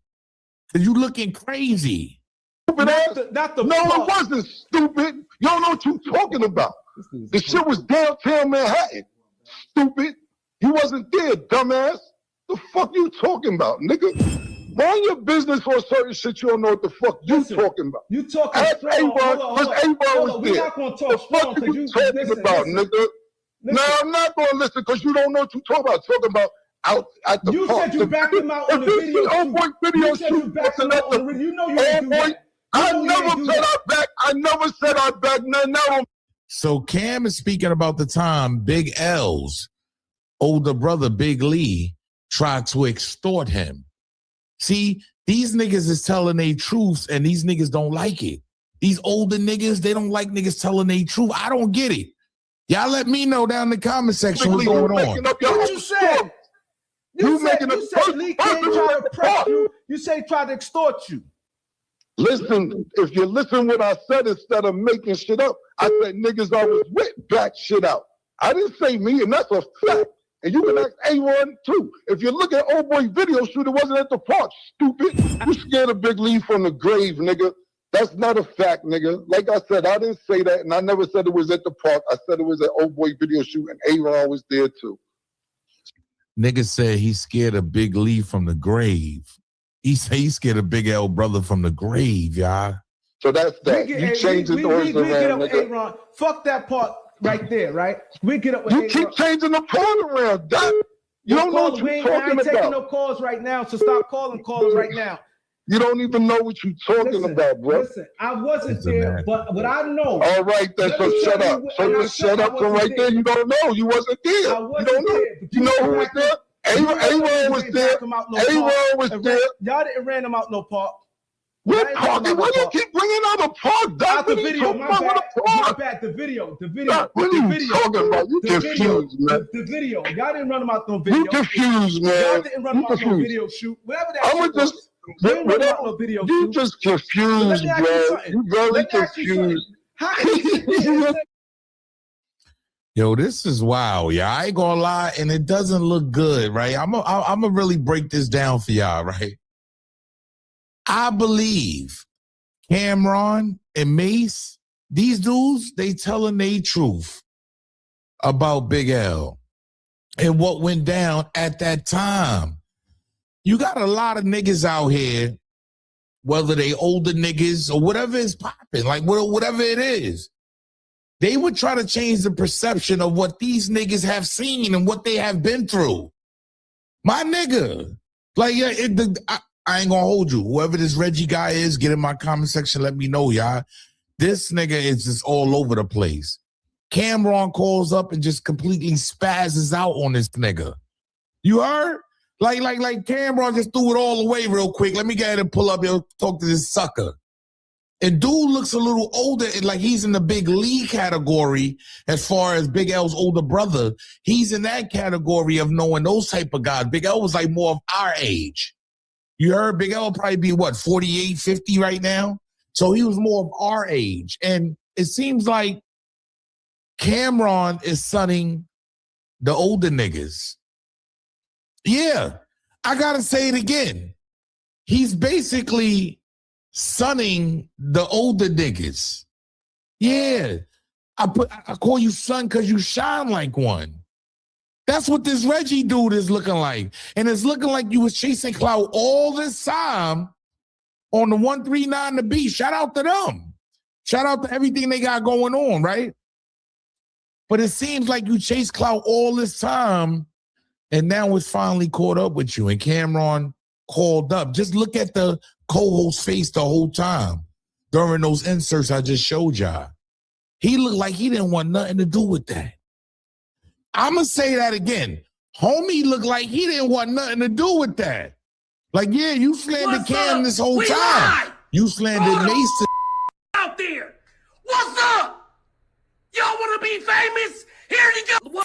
Because you looking crazy. Stupid ass. It wasn't stupid. You don't know what you talking about. The shit was downtown Manhattan. Stupid. You wasn't there, dumbass. The fuck you talking about, nigga? Mind your business for a certain shit you don't know what the fuck you talking about. You talking strong. Because Avon was We're there. not going to talk strong because you talking about, nigga. No, I'm not going to listen because you don't know what you talking about. Talking about out at the you park. Said you backed him out on the video. You said you backed him out on the video. You know you didn't do that. I never said I backed none. So Cam is speaking about the time Big L's older brother, Big Lee, tried to extort him. See, these niggas is telling their truths and these niggas don't like it. These older niggas, they don't like niggas telling their truth. I don't get it. Y'all let me know down in the comment section what's going on. What you said? You said Lee King tried to press you. You say he tried to extort you. Listen, if you listen what I said instead of making shit up, I said niggas always with back shit out. I didn't say me, and that's a fact. And you can ask A1 too. If you look at old boy video shoot, it wasn't at the park, stupid. You scared of Big Lee from the grave, nigga. That's not a fact, nigga. Like I said, I didn't say that, and I never said it was at the park. I said it was at old boy video shoot, and A1 was there too. Nigga said he's scared of Big Lee from the grave. He said he's scared of Big L brother from the grave, y'all. So that's that. You change the doors around, nigga. Fuck that part. Right there, right? We get up with you keep changing the part around, Doc. You don't know what you're talking about. I ain't taking no calls right now, so stop calling callers right now. You don't even know what you're talking about, bro. Listen, I wasn't there, but what I know. All right, then, so shut up. So just shut up from right there. You don't know. You wasn't there. You don't know. You know who was there? A-Ron was there. A-Ron was there. Y'all didn't ran him out no park. What park? Why do you keep bringing out a park? Not the video. My bad. The video. What are you talking about? You confused, man. The video. Y'all didn't run him out no video. You confused, man. Y'all didn't run him out no video shoot. Whatever that was. You just confused, bro. You very confused. Yo, this is wild, y'all. I ain't gonna lie, and it doesn't look good, right? I'm gonna really break this down for y'all, right? I believe Cameron and Mace, these dudes, they telling their truth about Big L and what went down at that time. You got a lot of niggas out here, whether they older niggas or whatever is popping, like whatever it is. They would try to change the perception of what these niggas have seen and what they have been through. My nigga, like, I ain't gonna hold you. Whoever this Reggie guy is, get in my comment section, let me know, y'all. This nigga is just all over the place. Cameron calls up and just completely spazzes out on this nigga. You heard? Like Cameron just threw it all away real quick. Let me get ahead and pull up here, talk to this sucker. And dude looks a little older, like he's in the Big Lee category as far as Big L's older brother. He's in that category of knowing those type of guys. Big L was like more of our age. You heard? Big L will probably be, 48, 50 right now? So he was more of our age. And it seems like Cameron is sonning the older niggas. Yeah, I got to say it again. He's basically sonning the older niggas. Yeah, I call you son because you shine like one. That's what this Reggie dude is looking like. And it's looking like you was chasing clout all this time on the 139 The Beat. Shout out to them. Shout out to everything they got going on, right? But it seems like you chased clout all this time, and now it's finally caught up with you. And Cameron called up. Just look at the co-host's face the whole time during those inserts I just showed y'all. He looked like he didn't want nothing to do with that. I'm going to say that again. Homie looked like he didn't want nothing to do with that. Like, yeah, you slandered Cam this whole time. You slandered Mason. Out there. What's up? Y'all want to be famous? Here you go.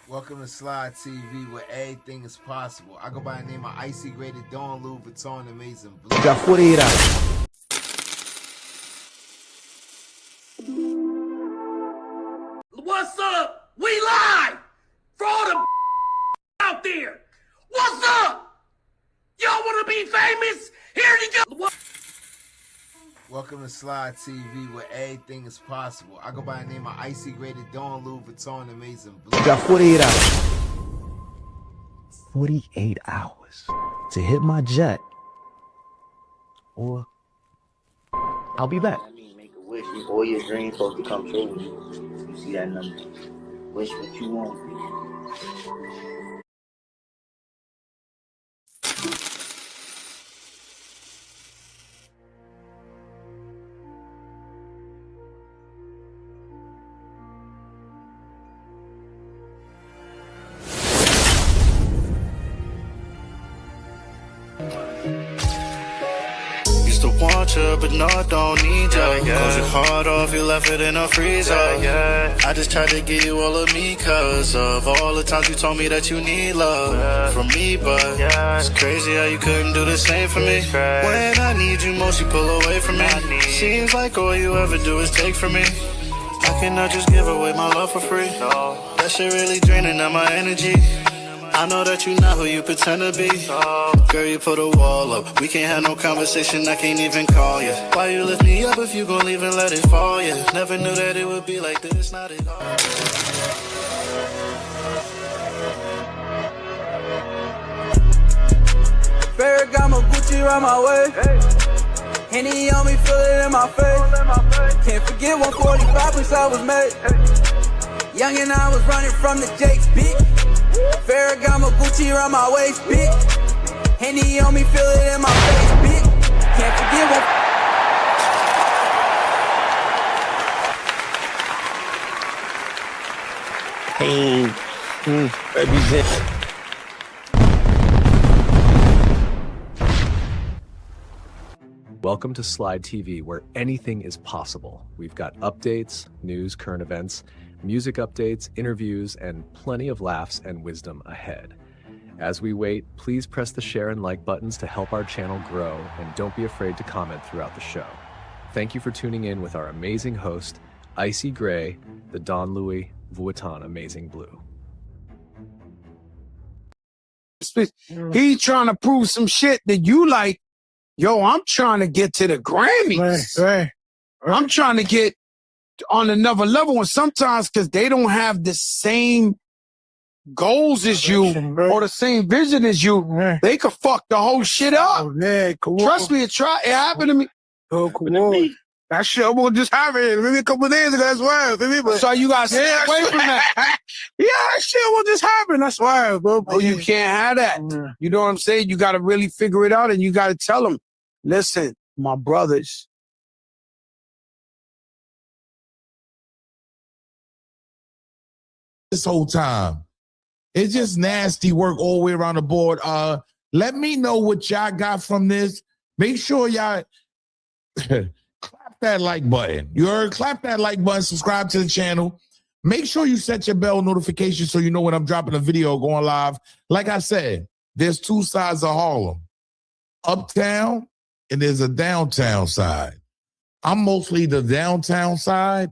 Welcome to Slide TV, where everything is possible. I go by the name of Icy Graded Dawn Louis Vuitton Amazing Blue. You got 48 hours. What's up? We live for all the out there. What's up? Y'all want to be famous? Here you go. Welcome to Slide TV, where everything is possible. I go by the name of Icy Graded Dawn Louis Vuitton Amazing Blue. You got 48 hours. 48 hours to hit my jet, or I'll be back. I mean, make a wish. All your dreams supposed to come true. You see that number. Wish what you want. Used to want you, but no, don't need you. Close your heart off, you left it in a freezer. I just tried to give you all of me, cause of all the times you told me that you need love from me, but it's crazy how you couldn't do the same for me. When I need you most, you pull away from me. Seems like all you ever do is take from me. I cannot just give away my love for free. That shit really draining out my energy. I know that you not who you pretend to be. Girl, you put a wall up. We can't have no conversation, I can't even call you. Why you lift me up if you gon' leave and let it fall, yeah? Never knew that it would be like this, not at all. Ferragamo Gucci around my way. Henny on me, feel it in my face. Can't forget 145 since I was made. Young and I was running from the Jakes, bitch. Ferragamo Gucci around my waist, bitch. Henny on me, feel it in my face, bitch. Can't forget what. Pain. Represent. Welcome to Slide TV, where anything is possible. We've got updates, news, current events, music updates, interviews, and plenty of laughs and wisdom ahead. As we wait, please press the share and like buttons to help our channel grow, and don't be afraid to comment throughout the show. Thank you for tuning in with our amazing host, Icy Gray, the Don Louis Vuitton Amazing Blue. He trying to prove some shit that you like. Yo, I'm trying to get to the Grammys. Right. I'm trying to get on another level, and sometimes because they don't have the same goals as you or the same vision as you, they could fuck the whole shit up. Trust me, it happened to me. That shit won't just happen. Maybe a couple of days ago, that's why. So you gotta stay away from that. Yeah, that shit will just happen. That's why, bro. Oh, you can't have that. You know what I'm saying? You gotta really figure it out, and you gotta tell them, listen, my brothers, this whole time. It's just nasty work all the way around the board. Let me know what y'all got from this. Make sure y'all clap that like button. You heard? Clap that like button, subscribe to the channel. Make sure you set your bell notification so you know when I'm dropping a video going live. Like I said, there's two sides of Harlem. Uptown and there's a downtown side. I'm mostly the downtown side,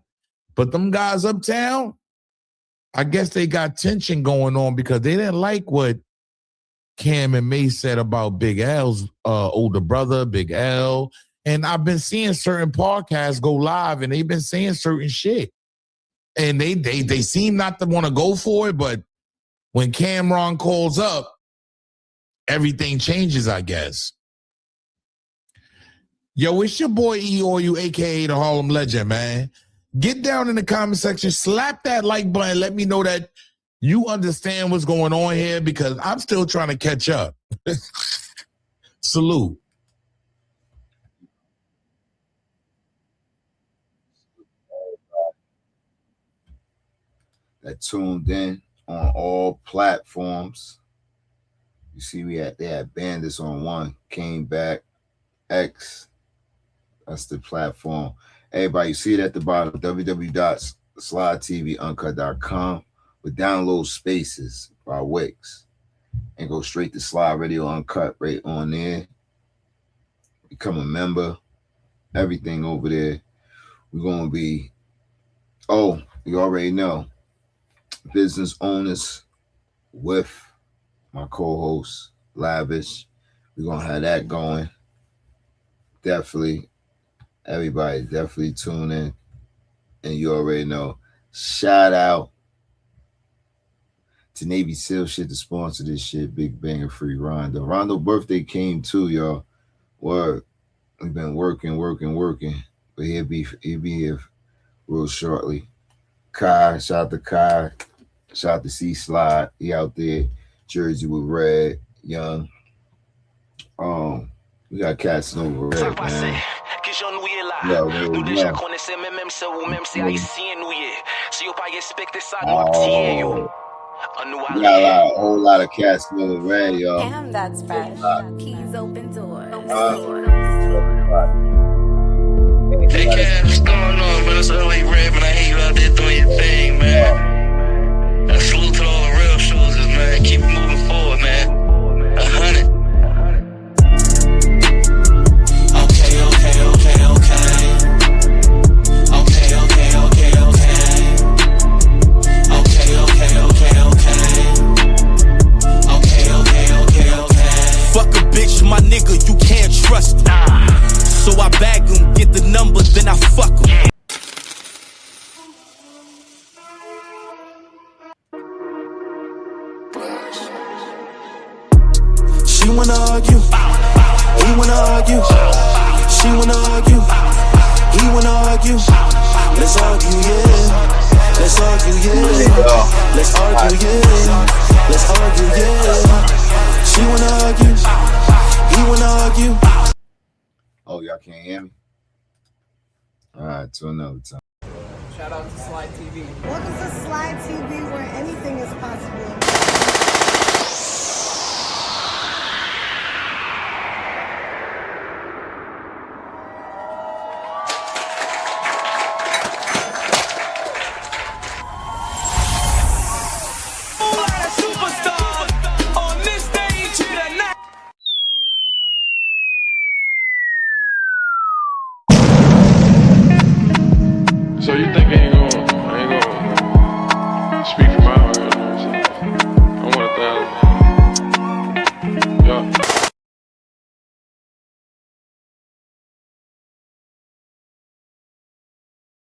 but them guys uptown, I guess they got tension going on because they didn't like what Cam and May said about Big L's older brother, Big L. And I've been seeing certain podcasts go live and they've been saying certain shit. And they seem not to want to go for it, but when Cameron calls up, everything changes, I guess. Yo, it's your boy E-Or-You, a.k.a. the Harlem Legend, man. Get down in the comment section, slap that like button, let me know that you understand what's going on here because I'm still trying to catch up. Salute. That tuned in on all platforms. You see, they had Bandits on one, came back, X. That's the platform. Everybody, you see it at the bottom, www.slidetvuncut.com with download spaces by Wix. And go straight to Slide Radio Uncut right on there. Become a member. Everything over there. We're going to be, oh, you already know, business owners with my co-host, Lavish. We're going to have that going. Definitely. Everybody definitely tune in. And you already know. Shout out to Navy SEAL shit to sponsor this shit. Big Banger Free Rondo. Rondo birthday came too, y'all. Word. We've been working. But he'll be here real shortly. Kai, shout out to Kai. Shout out to C Slide. He out there. Jersey with Red. Young. We got cats over Red, man. Nous déjà connaissons même ça ou même si haïtien nous y est. Si vous pas respecter ça nous tiens yo. We got a whole lot of cats over Red, y'all. Damn, that's fresh. Keys open doors. Hey, Cash, what's going on, man? It's LA Red, man. I hear you out there doing your thing, man. I salute to all the real shooters, man. Keep moving forward, man. 100. My nigga, you can't trust him. So I bag him, get the number, then I fuck him. She wanna argue, he wanna argue. She wanna argue, he wanna argue. Let's argue, yeah. Let's argue, yeah. Let's argue, yeah. Let's argue, yeah. She wanna argue. He wanna argue. Oh, y'all can't hear me? All right, to another time. Shout out to Slide TV. Welcome to Slide TV, where any